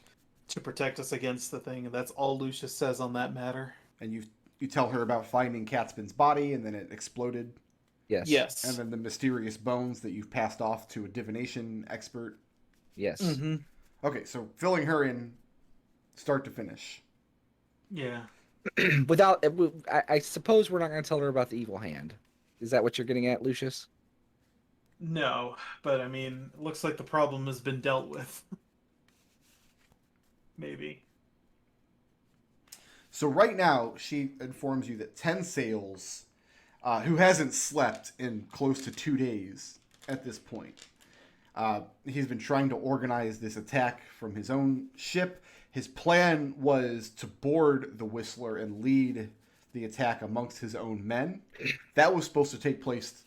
to protect us against the thing, and that's all Lucius says on that matter. And you tell her about finding Catspin's body, and then it exploded, Yes. Yes. and then the mysterious bones that you've passed off to a divination expert. Yes. Mm-hmm. Okay, so filling her in start to finish. Yeah. Without, I suppose we're not going to tell her about the evil hand. Is that what you're getting at, Lucius? No, but I mean, it looks like the problem has been dealt with. Maybe. So right now, she informs you that 10 Sails, who hasn't slept in close to 2 days at this point, he's been trying to organize this attack from his own ship. His plan was to board the Whistler and lead the attack amongst his own men. That was supposed to take place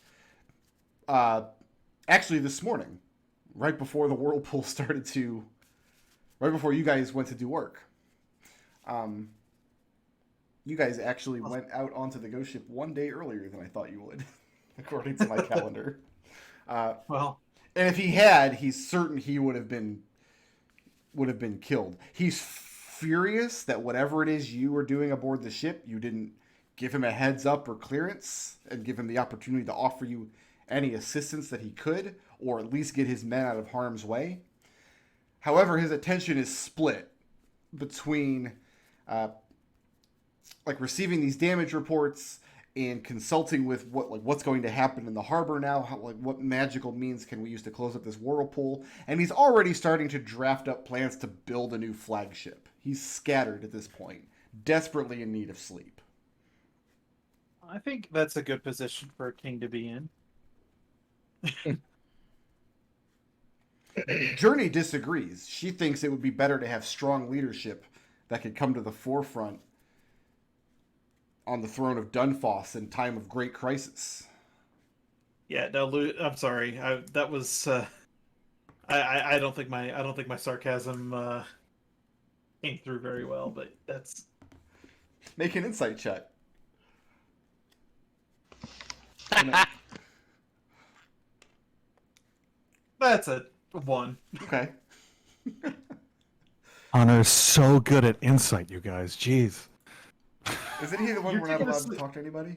actually this morning, right before the Whirlpool started to, right before you guys went to do work. You guys actually went out onto the ghost ship 1 day earlier than I thought you would, according to my calendar. Well, And if he had, he's certain he would have been killed. He's furious that whatever it is you were doing aboard the ship, you didn't give him a heads up or clearance and give him the opportunity to offer you any assistance that he could, or at least get his men out of harm's way. However, his attention is split between like receiving these damage reports and consulting with what's going to happen in the harbor now, what magical means can we use to close up this whirlpool, and he's already starting to draft up plans to build a new flagship. He's scattered at this point, desperately in need of sleep. I think that's a good position for a king to be in. Journey disagrees. She thinks it would be better to have strong leadership that could come to the forefront on the throne of Dunfoss in time of great crisis. Yeah, no, I'm sorry. That was. I don't think my sarcasm came through very well, but that's. Make an insight check. That's a 1. Okay. Connor's so good at insight, you guys. Jeez. Isn't he the one You're we're not taking a allowed to sleep. talk to anybody?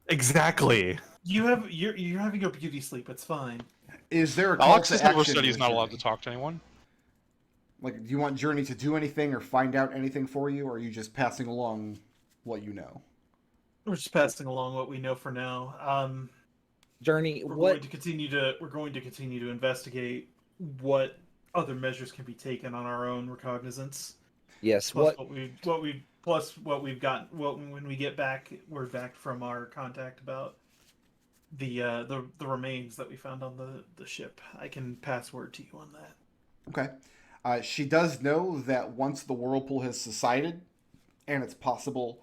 Exactly. You're having your beauty sleep. It's fine. Is there a call Alex to has never action said he's with not allowed Journey? to talk to anyone. Like, do you want Journey to do anything or find out anything for you, or are you just passing along what you know? We're just passing along what we know for now. Journey, We're what? going to continue to investigate what other measures can be taken on our own recognizance. Yes, Plus what? what we've got. When we get back, we're back from our contact about the remains that we found on the ship. I can pass word to you on that. Okay. She does know that once the whirlpool has subsided, and it's possible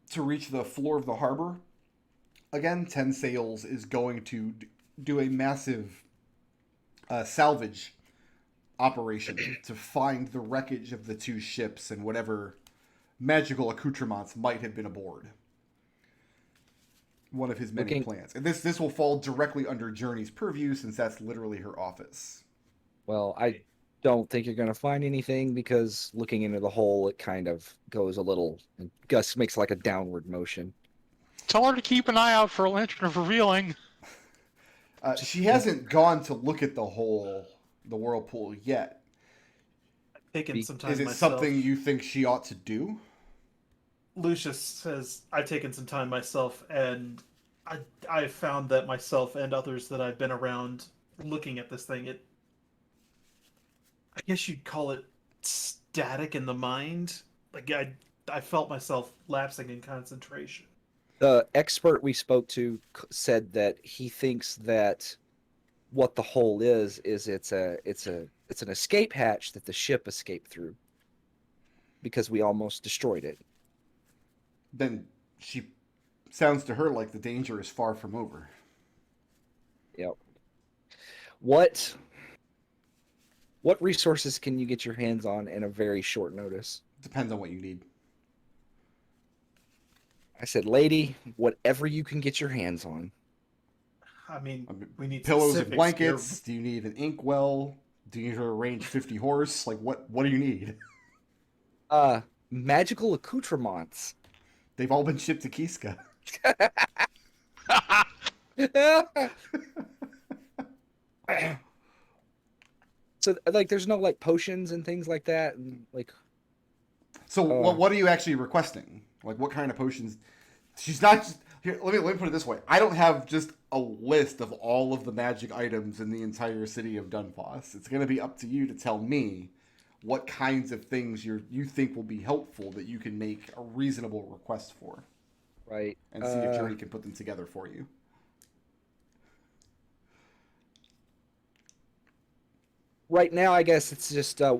to reach the floor of the harbor, again, 10 Sails is going to do a massive salvage operation to find the wreckage of the two ships and whatever magical accoutrements might have been aboard. One of his many plans. And this will fall directly under Journey's purview, since that's literally her office. Well, I don't think you're going to find anything, because looking into the hole, it kind of goes a little. And Gus makes like a downward motion. Tell her to keep an eye out for a lantern of revealing. She hasn't gone to look at the whirlpool yet. Taken some time Is it myself. something you think she ought to do? Lucius says I've taken some time myself, and I've found that myself and others that I've been around looking at this thing, I guess you'd call it static in the mind. Like I felt myself lapsing in concentration. The expert we spoke to said that he thinks that what the hole is it's an escape hatch that the ship escaped through, because we almost destroyed it. Then she sounds to her like the danger is far from over. Yep. What resources can you get your hands on in a very short notice? Depends on what you need. I said, lady, whatever you can get your hands on. I mean, we need Pillows and specifics blankets. here. Do you need an inkwell? Do you need to arrange 50 horse? Like, what do you need? Magical accoutrements. They've all been shipped to Kiska. So, like, there's no, like, potions and things like that? And, like... So, what are you actually requesting? Like, what kind of potions? She's not just... Here, let me put it this way. I don't have just a list of all of the magic items in the entire city of Dunfoss. It's going to be up to you to tell me what kinds of things you think will be helpful that you can make a reasonable request for, Right. and see if Jerry can put them together for you. Right now, I guess it's just I'd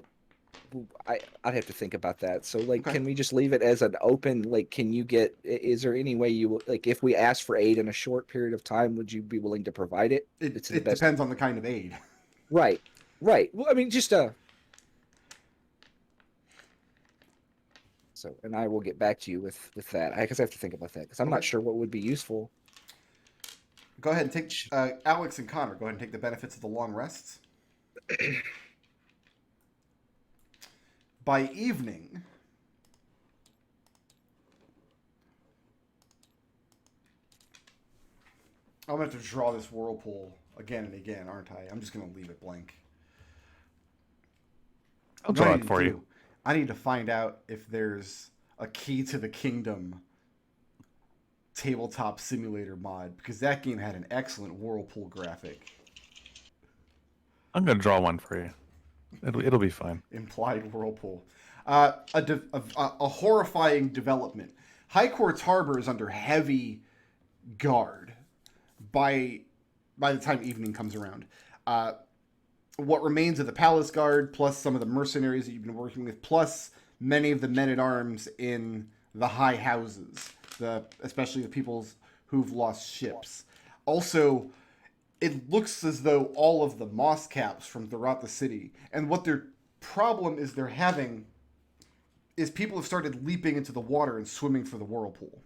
have to think about that. So, like, Okay. can we just leave it as an open? Like, can you get? Is there any way you like if we ask for aid in a short period of time, would you be willing to provide it? It To the best- depends on the kind of aid. Right. Right. Well, I mean, just So, and I will get back to you with that. I guess I have to think about that because I'm not Okay. sure what would be useful. Go ahead and take Alex and Connor. Go ahead and take the benefits of the long rests. By evening, I'm going to have to draw this whirlpool again and again, aren't I? I'm just going to leave it blank. I'll What I draw need it to for do, you. I need to find out if there's a Key to the Kingdom tabletop simulator mod, because that game had an excellent whirlpool graphic. I'm gonna draw one for you. It'll be fine. Implied whirlpool. A horrifying development. High Court's Harbor is under heavy guard by the time evening comes around. What remains of the palace guard, plus some of the mercenaries that you've been working with, plus many of the men-at-arms in the high houses, especially the people who've lost ships. Also, it looks as though all of the moss caps from throughout the city, and what their problem is they're having is people have started leaping into the water and swimming for the whirlpool.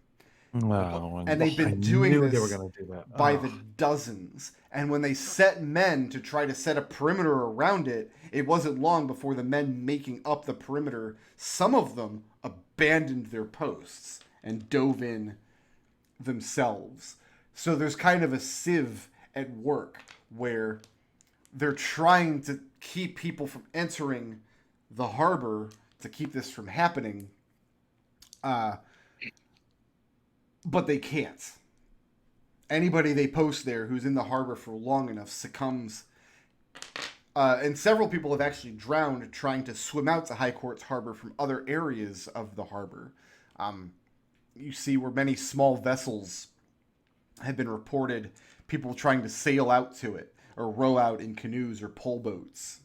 No, And they've been I doing knew this they were gonna do that. by Oh. the dozens. And when they set men to try to set a perimeter around it, it wasn't long before the men making up the perimeter, some of them abandoned their posts and dove in themselves. So there's kind of a sieve at work where they're trying to keep people from entering the harbor to keep this from happening. But they can't. Anybody they post there who's in the harbor for long enough succumbs. And several people have actually drowned trying to swim out to High Court's harbor from other areas of the harbor. You see where many small vessels have been reported, people trying to sail out to it, or row out in canoes or pole boats.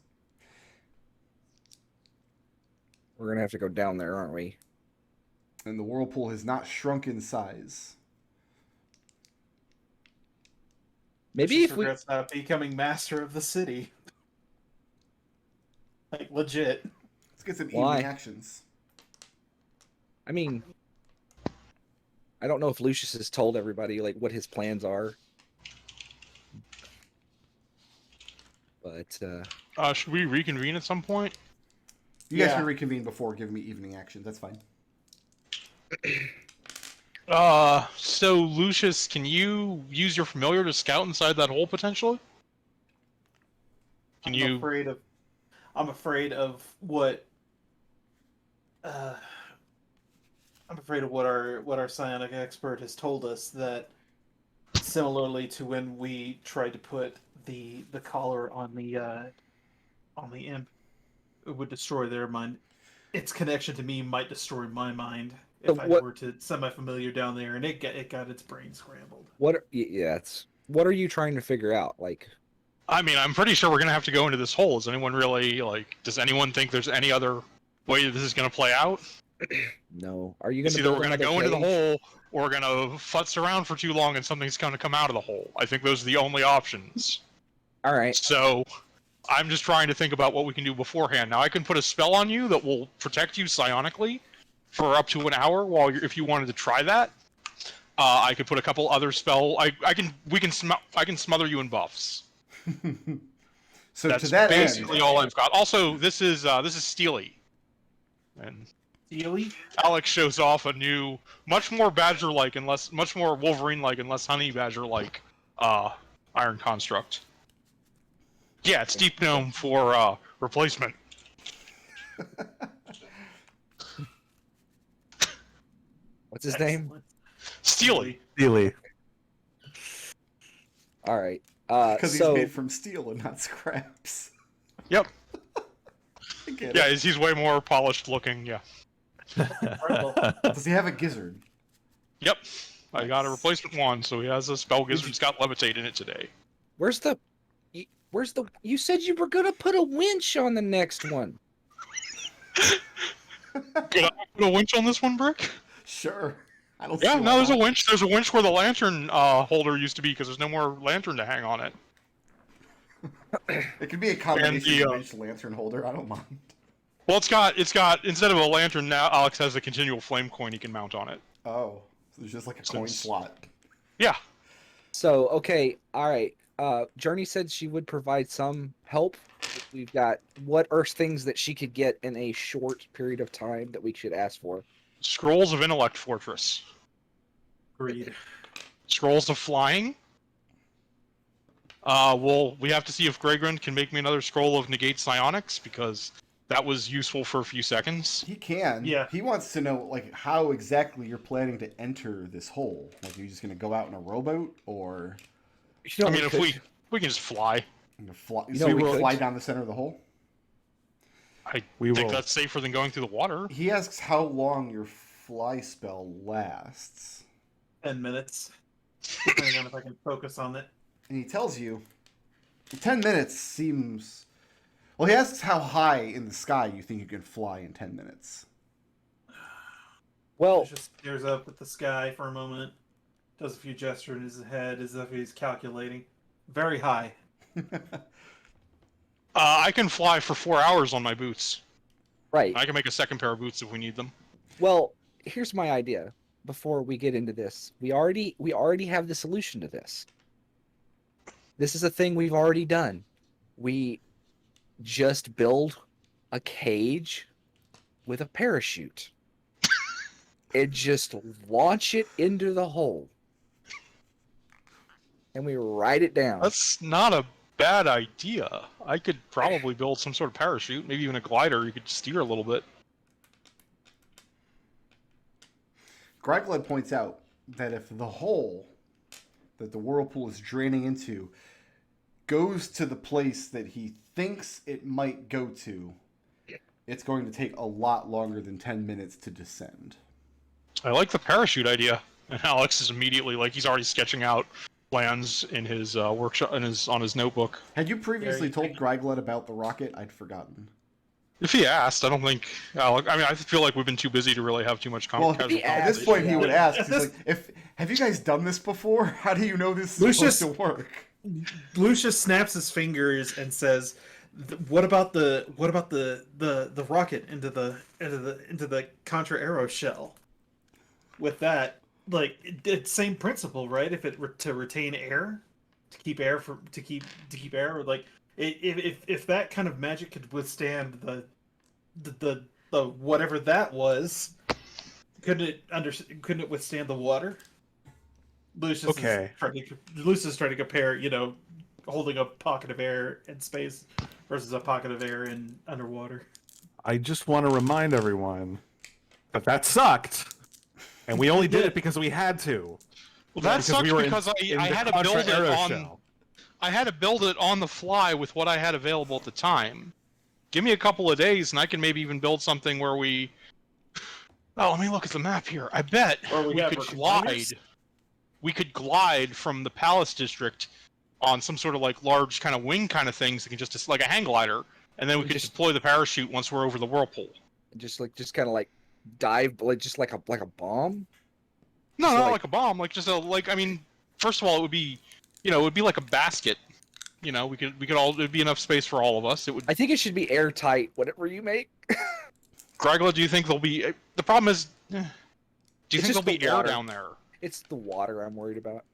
We're gonna have to go down there, aren't we? And the whirlpool has not shrunk in size. Maybe Lucius if we regrets not becoming master of the city. Like legit. Let's get some Why? evening actions. I mean, I don't know if Lucius has told everybody like what his plans are. But Should we reconvene at some point? You guys Yeah. can reconvene before giving me evening actions. That's fine. So Lucius, can you use your familiar to scout inside that hole potentially? Can you? I'm afraid of what. I'm afraid of what our psionic expert has told us, that similarly to when we tried to put the collar on the imp, it would destroy their mind. Its connection to me might destroy my mind if So I what- were to semi-familiar down there, and it got its brain scrambled. what are you trying to figure out? Like, I mean, I'm pretty sure we're gonna have to go into this hole. Is anyone really like? Does anyone think there's any other way that this is gonna play out? no. Are you It's gonna either build we're gonna another go into the cage? hole or we're gonna futz around for too long and something's gonna come out of the hole. I think those are the only options. All right. So I'm just trying to think about what we can do beforehand. Now I can put a spell on you that will protect you psionically for up to an hour if you wanted to try that. I could put a couple other I can smother you in buffs. So That's to that basically end, all I've got. Also, this is Steely, and Steely? Alex shows off a new, much more badger-like and much more Wolverine-like and less honey badger-like iron construct. Yeah, it's Deep Gnome for replacement. What's his name? Excellent. Steely. Steely. All right. because So he's made from steel and not scraps. Yep. get Yeah, it. he's way more polished looking. Yeah. Incredible. Does he have a gizzard? Yep. I got a Nice. replacement wand, so he has a spell Did gizzard. you- It's got levitate in it today. Where's the? You said you were gonna put a winch on the next one. Could I put a winch on this one, Brick? Sure. I don't Yeah, see no, why there's a not. winch. There's a winch where the lantern holder used to be because there's no more lantern to hang on it. It could be a combination the, of winch lantern holder. I don't mind. Well, it's got instead of a lantern now, Alex has a continual flame coin he can mount on it. Oh, so there's just like a So coin it's- slot. Yeah. So okay, all right. Journey said she would provide some help. We've got what are things that she could get in a short period of time that we should ask for? Scrolls of Intellect Fortress. Agreed. Scrolls of Flying. We have to see if Gregrin can make me another scroll of Negate Psionics because that was useful for a few seconds. He can. Yeah. He wants to know like how exactly you're planning to enter this hole. Like, are you just gonna go out in a rowboat, or You know, I mean, if could- we can just fly. you know, fly? You So know, we we will could. fly down the center of the hole. I We think will. that's safer than going through the water. He asks how long your fly spell lasts, 10 minutes. Depending on if I can focus on it. and he tells you 10 minutes seems. Well, he asks how high in the sky you think you can fly in 10 minutes. well, Just stares up at the sky for a moment. Does a few gestures in his head as if he's calculating. Very high. I can fly for 4 hours on my boots. right. I can make a second pair of boots if we need them. Well, here's my idea. Before we get into this, we already have the solution to this. This is a thing we've already done. We just build a cage with a parachute and just launch it into the hole, and we ride it down. That's not a bad idea. I could probably build some sort of parachute, maybe even a glider. You could steer a little bit. Greigled points out that if the hole that the whirlpool is draining into goes to the place that he thinks it might go to, it's going to take a lot longer than 10 minutes to descend. I like the parachute idea. And Alex is immediately like he's already sketching out plans in his workshop on his notebook. Had you previously Very- told Greigled about the rocket? I'd forgotten. If he asked, I don't think. I mean, I feel like we've been too busy to really have too much Well, casual he at asked, this point, he yeah. would ask. At He's this- like, "Have you guys done this before? How do you know this is Lucius- supposed to work?" Lucius snaps his fingers and says, "What about the rocket into the contra arrow shell? With that, like it's same principle, right? If it were to retain air, to keep air to keep air, like if that kind of magic could withstand the whatever that was, couldn't it withstand the water?" Lucius Okay. Lucius is trying to compare, holding a pocket of air in space versus a pocket of air in underwater. I just want to remind everyone that sucked, and we only did it because we had to. Well, that Because sucks we were because in I the had to Contra build it Arrow on. shell. I had to build it on the fly with what I had available at the time. Give me a couple of days, and I can maybe even build something where we. Oh, let me look at the map here. I bet Or we have could our glide. containers? We could glide from the Palace District on some sort of like large kind of wing kind of things that can just like a hang glider, and then we could Just- deploy the parachute once we're over the whirlpool. Just kind of like dive, like just like a bomb. No, Just not like- like a bomb. Like just a I mean, first of all, it would be, it would be like a basket. We could all. It'd be enough space for all of us. It would. I think it should be airtight, whatever you make. Gregla, do you think there'll be? The problem is, do you It's think there'll just the be air water. down there? It's the water I'm worried about.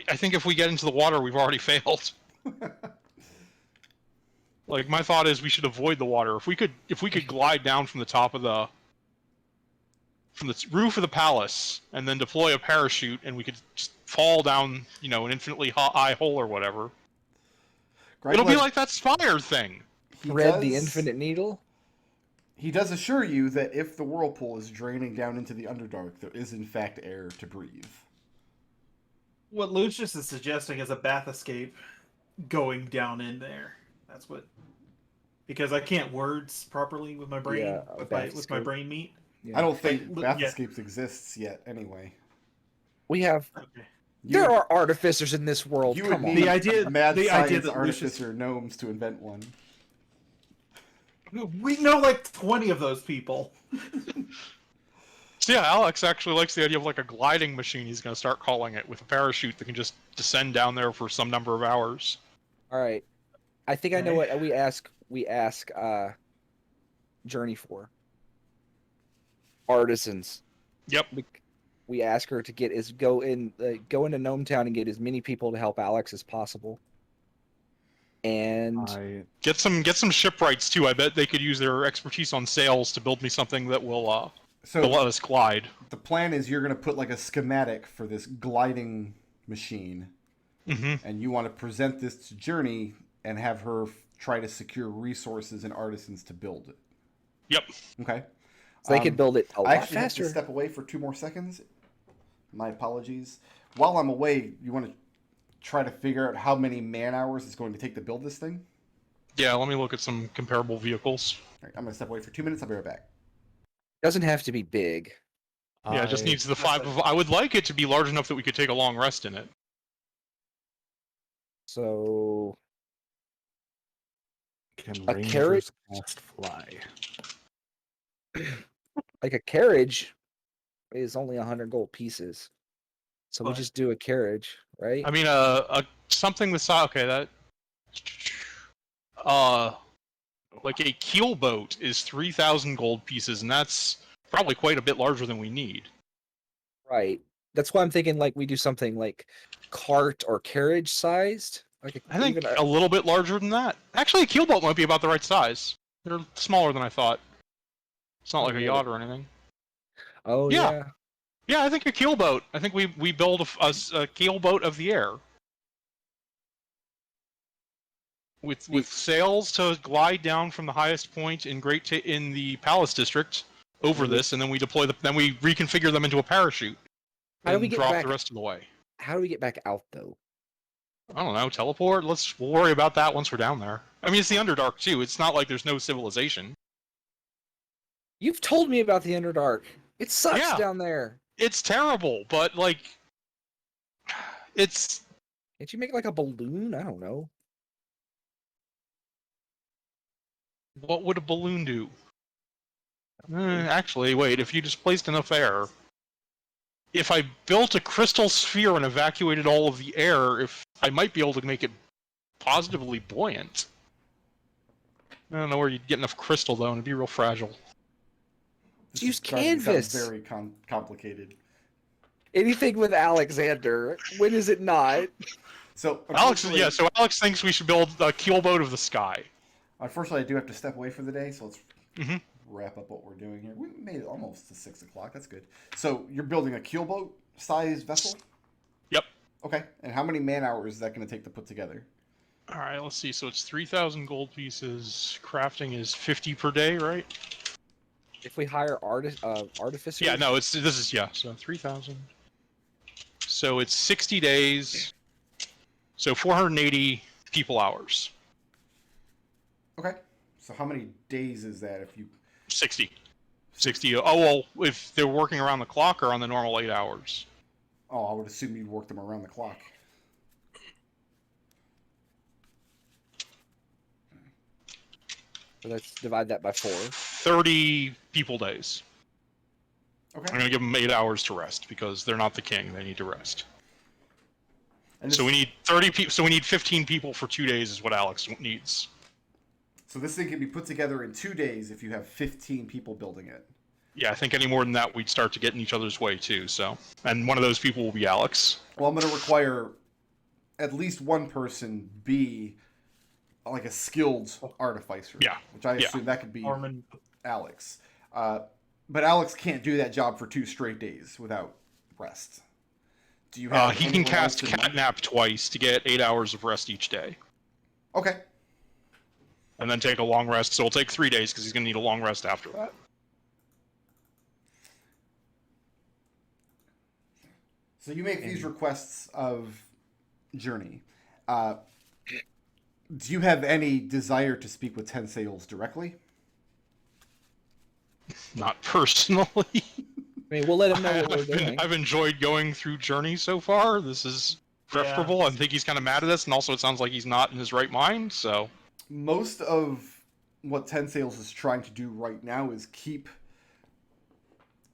I think if we get into the water, we've already failed. Like my thought is, we should avoid the water. If we could glide down from the top of from the roof of the palace and then deploy a parachute, and we could just fall down, an infinitely high hole or whatever. It'll be like that Spire thing. Thread the infinite needle. He does assure you that if the whirlpool is draining down into the Underdark, there is in fact air to breathe. What Lucius is suggesting is a bath escape going down in there. That's what because I can't words properly with my brain, Yeah, with my bathscape. brain meat. Yeah. I don't think Like, yeah. Bathscapes exists yet. Anyway, We have. Okay. There are artificers in this world. You Come would on. need The idea science that Lucius- artificer gnomes to invent one. We know like 20 of those people. So yeah, Alex actually likes the idea of like a gliding machine. He's going to start calling it, with a parachute that can just descend down there for some number of hours. All right. I think I know Okay. what we ask Journey for. Artisans. Yep. We ask her to go into Gnome Town and get as many people to help Alex as possible. And Get some shipwrights too. I bet they could use their expertise on sails to build me something that will let us glide. The plan is you're going to put like a schematic for this gliding machine, and you want to present this to Journey and have her try to secure resources and artisans to build it. Yep. Okay. so they can build it a I lot actually have faster. to step away for 2 more seconds. My apologies. While I'm away, you want to try to figure out how many man hours it's going to take to build this thing? Yeah, let me look at some comparable vehicles. All right, I'm going to step away for 2 minutes. I'll be right back. Doesn't have to be big. Yeah, it just needs the 5 of... I would like it to be large enough that we could take a long rest in it. So Can a rangers carrot? cast fly? like a carriage is only 100 gold pieces. So we What? just do a carriage, right? I mean, something the size... Okay, that... like a keel boat is 3,000 gold pieces, and that's probably quite a bit larger than we need. Right. That's why I'm thinking like we do something like cart or carriage sized. Like I think even a little bit larger than that. Actually, a keel boat might be about the right size. They're smaller than I thought. It's not like a really? yacht or anything. Oh Yeah. yeah. Yeah, I think a keel boat. I think we build a keel boat of the air. With sails to glide down from the highest point in in the Palace District over this, and then we deploy then we reconfigure them into a parachute. How do And we get drop back? the rest of the way. How do we get back out though? I don't know, teleport? We'll worry about that once we're down there. I mean, it's the Underdark too. It's not like there's no civilization. You've told me about the Underdark. It sucks Yeah. down there. It's terrible, but like it's Can't you make like a balloon? I don't know. what would a balloon do? Actually, wait, if you displaced enough air. If I built a crystal sphere and evacuated all of the air, I might be able to make it positively buoyant. I don't know where you'd get enough crystal though, and it'd be real fragile. This Use is starting to sound canvas. very complicated. Anything with Alexander. When is it not? So Alex, unfortunately- so Alex thinks we should build a keel boat of the sky. Unfortunately, I do have to step away for the day, so let's Mhm. wrap up what we're doing here. We made it almost to 6 o'clock. That's good. So you're building a keelboat size vessel? Yep. Okay. And how many man hours is that going to take to put together? All right, let's see. So it's 3,000 gold pieces. Crafting is 50 per day, right? If we hire artificers. Yeah, no, so 3,000. So it's 60 days. So 480 people hours. Okay. So how many days is that if you... 60. 60. Oh, well, if they're working around the clock or on the normal 8 hours. Oh, I would assume you'd work them around the clock. So let's divide that by 4. 30 people days. I'm Okay. going to give them 8 hours to rest because they're not the king. They need to rest. And So we need 30 people. So we need 15 people for 2 days is what Alex needs. So this thing can be put together in 2 days if you have 15 people building it. Yeah, I think any more than that, we'd start to get in each other's way too. So, and one of those people will be Alex. Well, I'm going to require at least one person be like a skilled artificer. Yeah. Which I Yeah. assume that could be Armin. Alex. But Alex can't do that job for 2 straight days without rest. Do you have He can anyone cast else in mind? Catnap twice to get 8 hours of rest each day, Okay. and then take a long rest. So it'll take 3 days because he's going to need a long rest after that. So you make these requests of Journey. Do you have any desire to speak with Ten Sails directly? Not personally. I mean, we'll let him know what we're I've been, doing. I've enjoyed going through Journey so far. This is preferable. I think he's kind of mad at us, and also it sounds like he's not in his right mind. So Most of what Ten Sails is trying to do right now is keep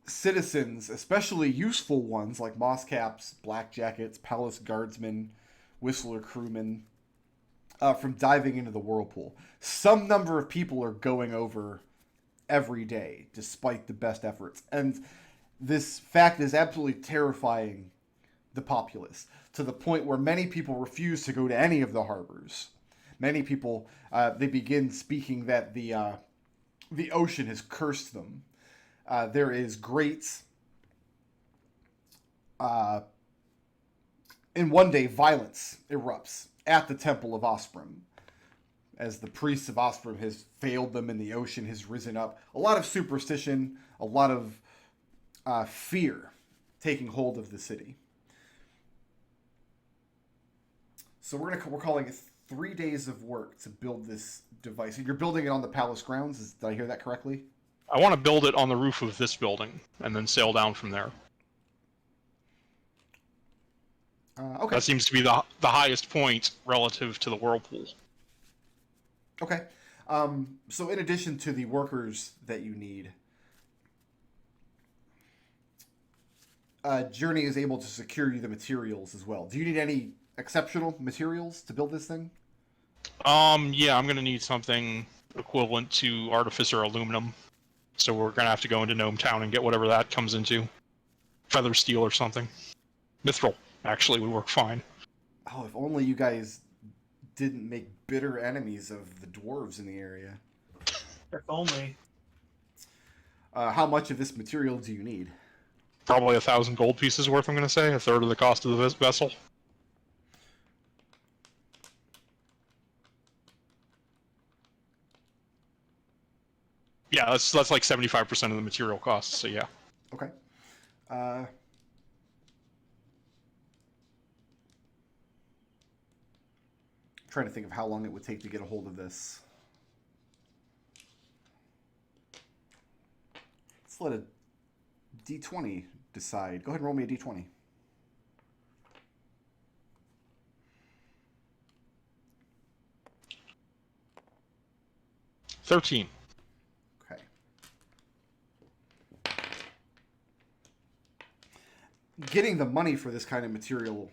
citizens, especially useful ones like Mosscaps, Blackjackets, Palace Guardsmen, Whistler Crewmen, from diving into the Whirlpool. Some number of people are going over every day, despite the best efforts. And this fact is absolutely terrifying the populace, to the point where many people refuse to go to any of the harbors. Many people, they begin speaking that the ocean has cursed them. There is great, in one day, violence erupts at the Temple of Osprey, as the priests of Osprey has failed them and the ocean has risen up. A lot of superstition, a lot of fear taking hold of the city. So we're calling it 3 days of work to build this device. And you're building it on the palace grounds. Did I hear that correctly? I want to build it on the roof of this building and then sail down from there. Okay. That seems to be the highest point relative to the Whirlpool. Okay. So in addition to the workers that you need, Journey is able to secure you the materials as well. Do you need any exceptional materials to build this thing? Yeah, I'm gonna need something equivalent to Artificer aluminum. So we're gonna have to go into Gnome Town and get whatever that comes into. Feather steel or something. Mithril, actually, would work fine. Oh, if only you guys didn't make bitter enemies of the dwarves in the area. If only. How much of this material do you need? Probably 1,000 gold pieces worth, I'm gonna say. A third of the cost of the vessel. Yeah, that's like 75% of the material costs, so yeah. Okay. Trying to think of how long it would take to get a hold of this. Let's let a D20 decide. Go ahead and roll me a D20. $13. Okay. Getting the money for this kind of material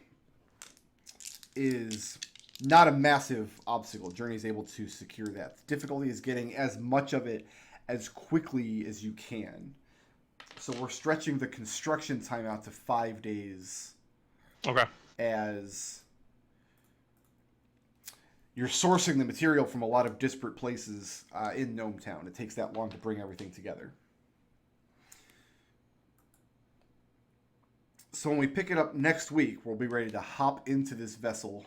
is not a massive obstacle. Journey is able to secure that. The difficulty is getting as much of it as quickly as you can. So we're stretching the construction time out to 5 days. Okay. As you're sourcing the material from a lot of disparate places in Gnome Town. It takes that long to bring everything together. So when we pick it up next week, we'll be ready to hop into this vessel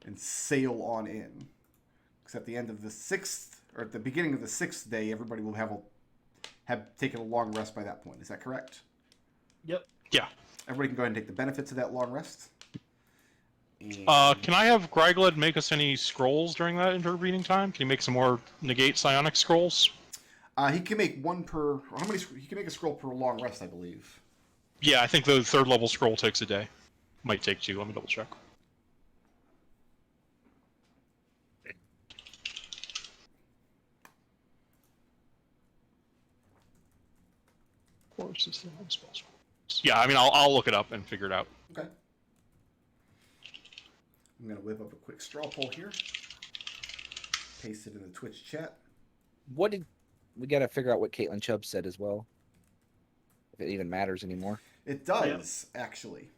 and sail on in. Because at the end of the 6th, or at the beginning of the 6th day, everybody will have taken a long rest by that point. Is that correct? Yep. Yeah. Everybody can go ahead and take the benefits of that long rest. And Can I have Grygled make us any scrolls during that intervening time? Can you make some more negate psionic scrolls? he can make one per. How many? He can make a scroll per long rest, I believe. Yeah, I think the 3rd level scroll takes a day. Might take 2, let me double check. Yeah, I mean, I'll look it up and figure it out. Okay. I'm going to whip up a quick straw poll here. Paste it in the Twitch chat. What did we got to figure out what Caitlin Chubb said as well? If it even matters anymore. It does, actually.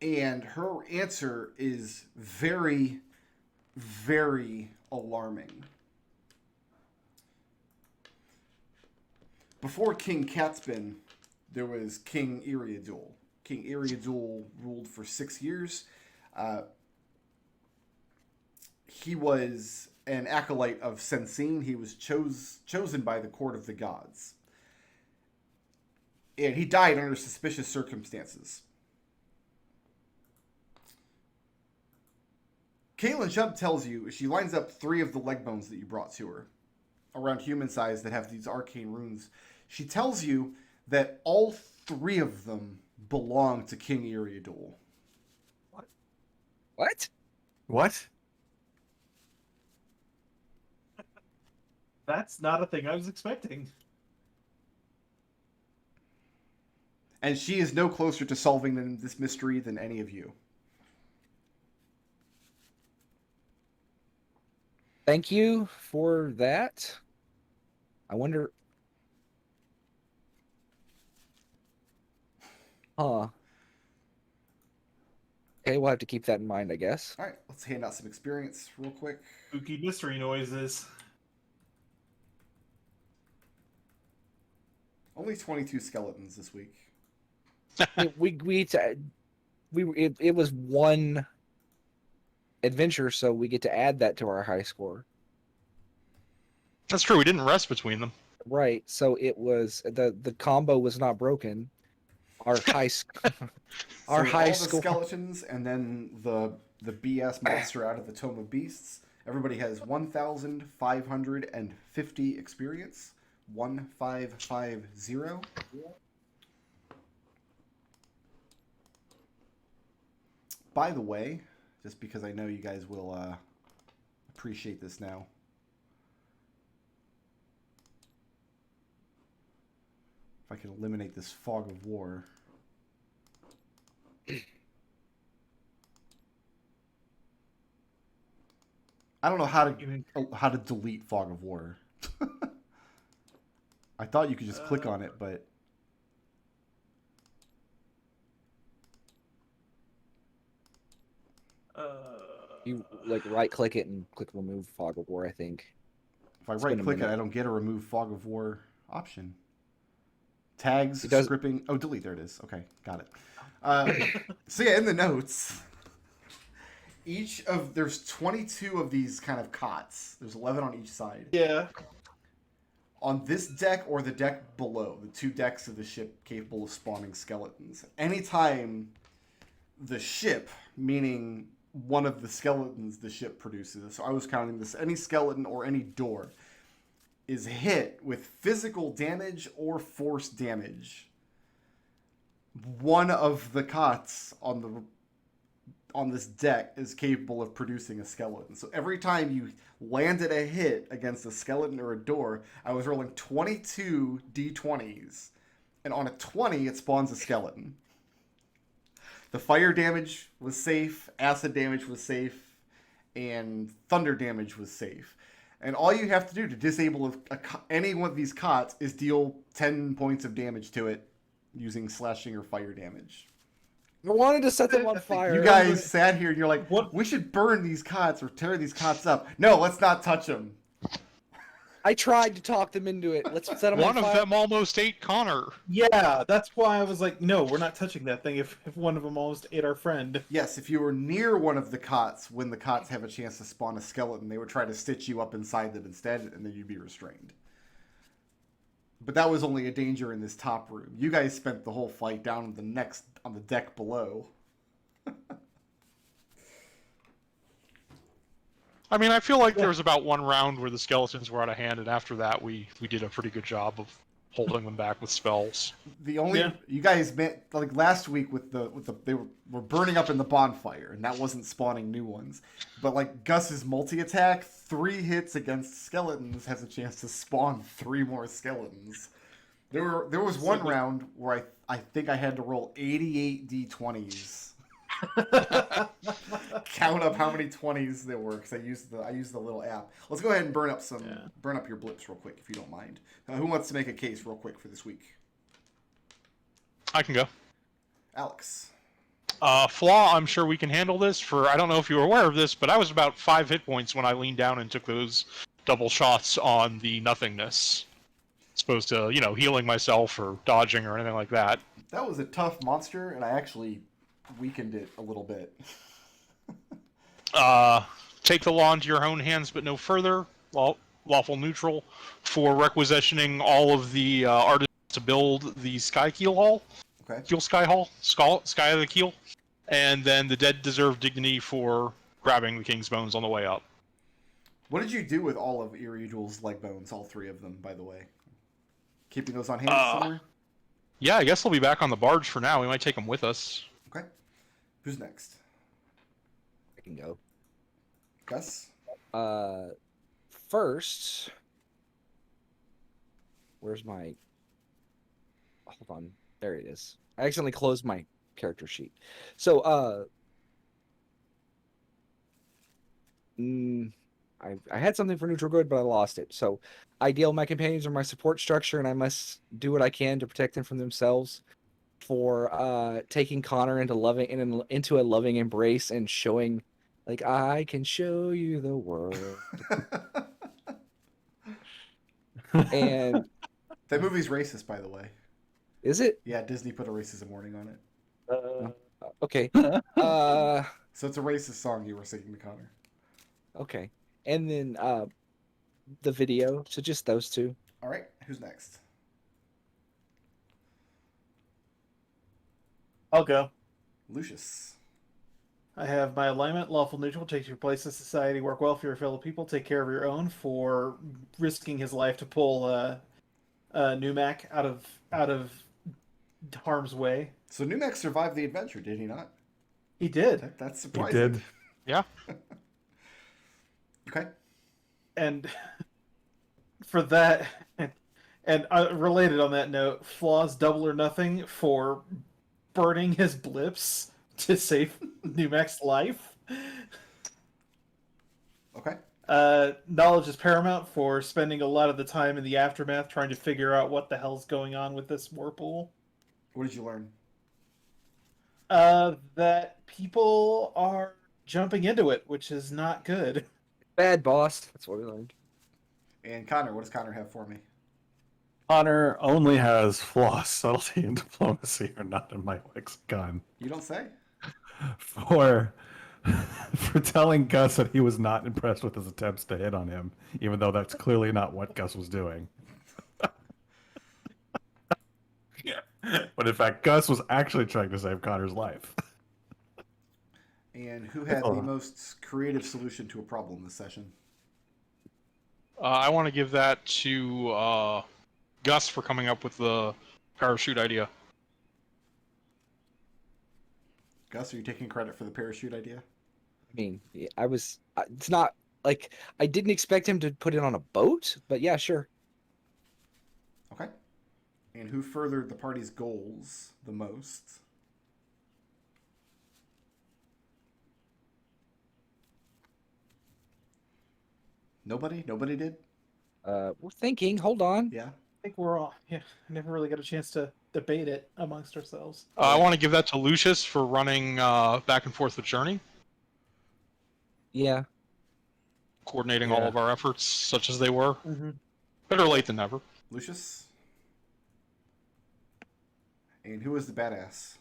And her answer is very, very alarming. Before King Catspin, there was King Iriadul. King Iriadul ruled for 6 years. He was an acolyte of Sensine. He was chosen by the court of the gods. And he died under suspicious circumstances. Caitlin Chubb tells you, she lines up 3 of the leg bones that you brought to her, around human size, that have these arcane runes. She tells you that all 3 of them belong to King Eriador. What? What? That's not a thing I was expecting. And she is no closer to solving this mystery than any of you. Thank you for that. I wonder. Huh. Okay, we'll have to keep that in mind, I guess. All right, let's hand out some experience real quick. Spooky mystery noises. Only 22 skeletons this week. It was one adventure, so we get to add that to our high score. That's true. We didn't rest between them. Right. So it was the combo was not broken. Our high our So high all score. the skeletons and then the BS monster out of the Tome of Beasts. Everybody has 1,550 experience. 1550. By the way, just because I know you guys will appreciate this now. If I can eliminate this fog of war. I don't know how to delete fog of war. I thought you could just click on it, but You like right click it and click remove fog of war, I think. if I It's been a right click it, minute. I don't get a remove fog of war option. Tags, It does- scripting. Oh, delete. There it is. Okay, got it. So yeah, in the notes, there's 22 of these kind of cots. There's 11 on each side. Yeah. On this deck or the deck below, the 2 decks of the ship capable of spawning skeletons. Anytime the ship, meaning one of the skeletons the ship produces, so I was counting this, any skeleton or any door, is hit with physical damage or force damage, one of the cots on this deck is capable of producing a skeleton. So every time you landed a hit against a skeleton or a door, I was rolling 22 d20s, and on a 20 it spawns a skeleton. The fire damage was safe, acid damage was safe, and thunder damage was safe. And all you have to do to disable any one of these cots is deal 10 points of damage to it using slashing or fire damage. I wanted to set them on fire. You guys sat here and you're like, What? we should burn these cots or tear these cots up. No, let's not touch them. I tried to talk them into it. Let's set them One on of fire. them almost ate Connor. Yeah, that's why I was like, no, we're not touching that thing if one of them almost ate our friend. Yes, if you were near one of the cots when the cots have a chance to spawn a skeleton, they would try to stitch you up inside them instead, and then you'd be restrained. But that was only a danger in this top room. You guys spent the whole fight down on the deck below. I mean, I feel like there was about one round where the skeletons were out of hand, and after that, we did a pretty good job of holding them back with spells. You guys met like last week with they were burning up in the bonfire, and that wasn't spawning new ones. But like Gus's multi-attack, 3 hits against skeletons has a chance to spawn 3 more skeletons. There was one round where I think I had to roll 88 d20s. Count up how many 20s there were because I used the little app. Let's go ahead and burn up your blips real quick if you don't mind. Who wants to make a case real quick for this week? I can go. Alex. Flaw, I'm sure we can handle this. I don't know if you were aware of this, but I was about 5 hit points when I leaned down and took those double shots on the nothingness. As opposed to, healing myself or dodging or anything like that. That was a tough monster, and I actually weakened it a little bit. Take the law into your own hands, but no further. Lawful neutral for requisitioning all of the artists to build the Sky Keel Hall. Okay. Keel Sky Hall. Sky of the Keel. And then the dead deserve dignity for grabbing the king's bones on the way up. What did you do with all of Iridual's leg bones? All 3 of them, by the way. Keeping those on hand somewhere? Yeah, I guess they'll be back on the barge for now. We might take them with us. Okay. Who's next? I can go. Gus? First, where's my? Hold on, there it is. I accidentally closed my character sheet. So, I had something for neutral good, but I lost it. So, ideal, my companions are my support structure, and I must do what I can to protect them from themselves. For taking Connor into a loving embrace and showing, like, I can show you the world. And That movie's racist, by the way. is it? Yeah, Disney put a racism warning on it. Okay. So it's a racist song you were singing to Connor. Okay. And then the video. So just those 2. All right, who's next? I'll go. Lucius. I have my alignment, lawful neutral, takes your place in society, work well for your fellow people, take care of your own, for risking his life to pull Numac out of harm's way. So Numac survived the adventure, did he not? He did. That's He surprising. did. Yeah. Okay. And for that, and related on that note, flaws double or nothing for burning his blips to save Numac's life. Okay. Knowledge is paramount for spending a lot of the time in the aftermath trying to figure out what the hell's going on with this Whirlpool. What did you learn? That people are jumping into it, which is not good. Bad boss. That's what we learned. And Connor, what does Connor have for me? Connor only has flaws, subtlety, and diplomacy are not in my lexicon. You don't say? For telling Gus that he was not impressed with his attempts to hit on him, even though that's clearly not what Gus was doing. But in fact, Gus was actually trying to save Connor's life. And who had the most creative solution to a problem this session? I want to give that to Gus for coming up with the parachute idea. Gus, are you taking credit for the parachute idea? I mean, it's not like I didn't expect him to put it on a boat, but yeah, sure. Okay. And who furthered the party's goals the most? Nobody? Nobody did? We're thinking. Hold on. Yeah. I think we're all, I never really got a chance to debate it amongst ourselves. I want to give that to Lucius for running back and forth with Journey, Yeah. coordinating all Yeah. of our efforts, such as they were. Mm-hmm. Better late than never. Lucius? And who was the badass?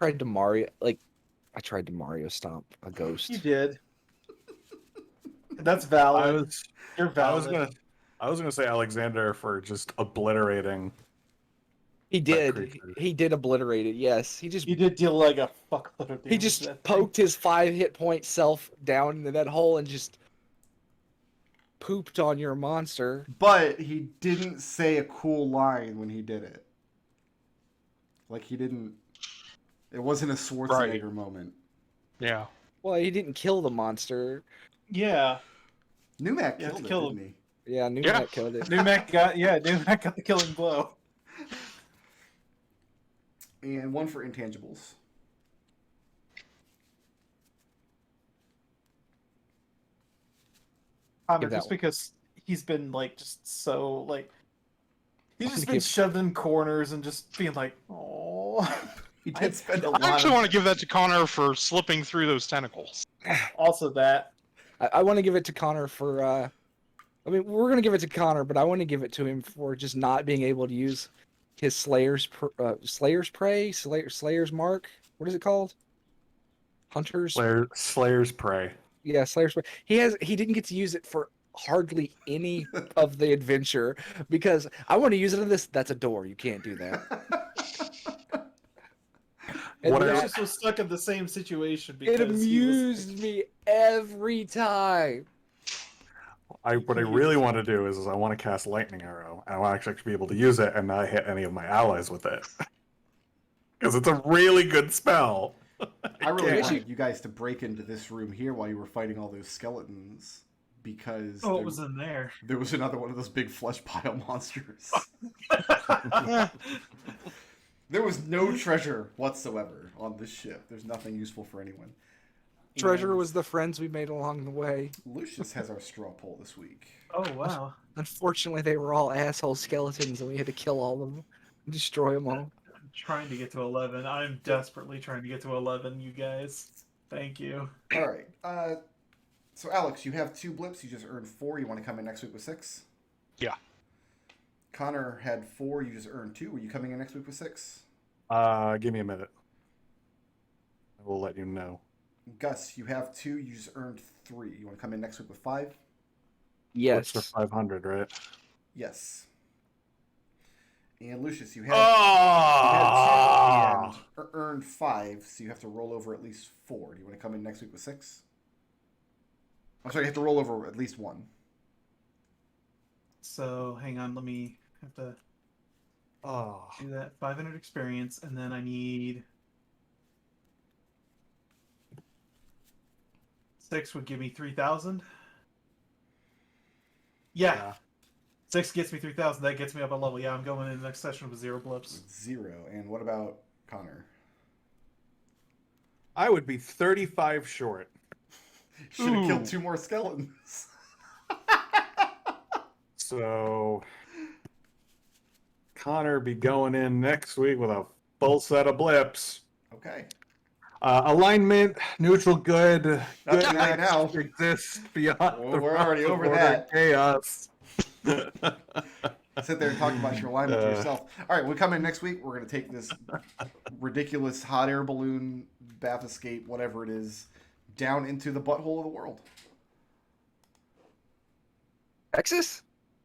I tried to Mario stomp a ghost. You did. That's valid. You're I valid. was gonna say Alexander for just obliterating. He that did. creature. He did obliterate it. Yes. He You did deal like a fuckload of damage. He to just that thing. poked his 5 hit point self down into that hole and just pooped on your monster. But he didn't say a cool line when he did it. Like he didn't. It wasn't a Schwarzenegger moment. Yeah. Well, he didn't kill the monster. Yeah. Numac You have killed to it, kill didn't he? Yeah, Numac Yeah. killed it. Numac got the killing blow. And one for intangibles. Give that Just one. because he's been like just so like he's I'll just been give- shoved in corners and just being like, oh. He did spend a lot. I actually of... want to give that to Connor for slipping through those tentacles. Also that. I want to give it to Connor for. I mean, we're going to give it to Connor, but I want to give it to him for just not being able to use his Slayer's Prey, Slayer's Mark. What is it called? Hunter's. Slayer's Prey. Yeah, Slayer's Prey. He didn't get to use it for hardly any of the adventure because I want to use it in this. That's a door. You can't do that. And What I- that- Lucius was stuck in the same situation it because he was amused me every time. What I really want to do is I want to cast Lightning Arrow, and I want to actually be able to use it and not hit any of my allies with it. Because it's a really good spell. I really can't- wanted you guys to break into this room here while you were fighting all those skeletons, because Oh, what was in there? there was another one of those big flesh pile monsters. There was no treasure whatsoever on this ship. There's nothing useful for anyone. Treasure And was the friends we made along the way. Lucius has our straw poll this week. Oh wow. Unfortunately, they were all asshole skeletons, and we had to kill all of them, destroy them all. I'm trying to get to 11. I'm desperately trying to get to 11, you guys. Thank you. All right. So Alex, you have 2 blips. You just earned 4. You want to come in next week with 6? Yeah. Connor had 4. You just earned 2. Are you coming in next week with 6? Give me a minute. I will let you know. Gus, you have 2. You just earned 3. You want to come in next week with 5? Yes. What's the 500, right? Yes. And Lucius, you had, Oh! 2 and earned 5, so you have to roll over at least 4. Do you want to come in next week with 6? I'm sorry, you have to roll over at least 1. So hang on, let me have to Oh. do that. 500 experience, and then I need 6 would give me 3,000. Yeah. 6 gets me 3,000. That gets me up a level. Yeah, I'm going in the next session with 0 blips. 0. And what about Connor? I would be 35 short. Should have killed Ooh. 2 more skeletons. So Connor be going in next week with a full set of blips. Okay. Alignment, neutral good. Good Nothing right now. exists beyond Well, the we're already realms of over order that. Chaos. Sit there and talk about your alignment to yourself. All right, we come in next week. We're going to take this ridiculous hot air balloon, bath escape, whatever it is, down into the butthole of the world. Texas?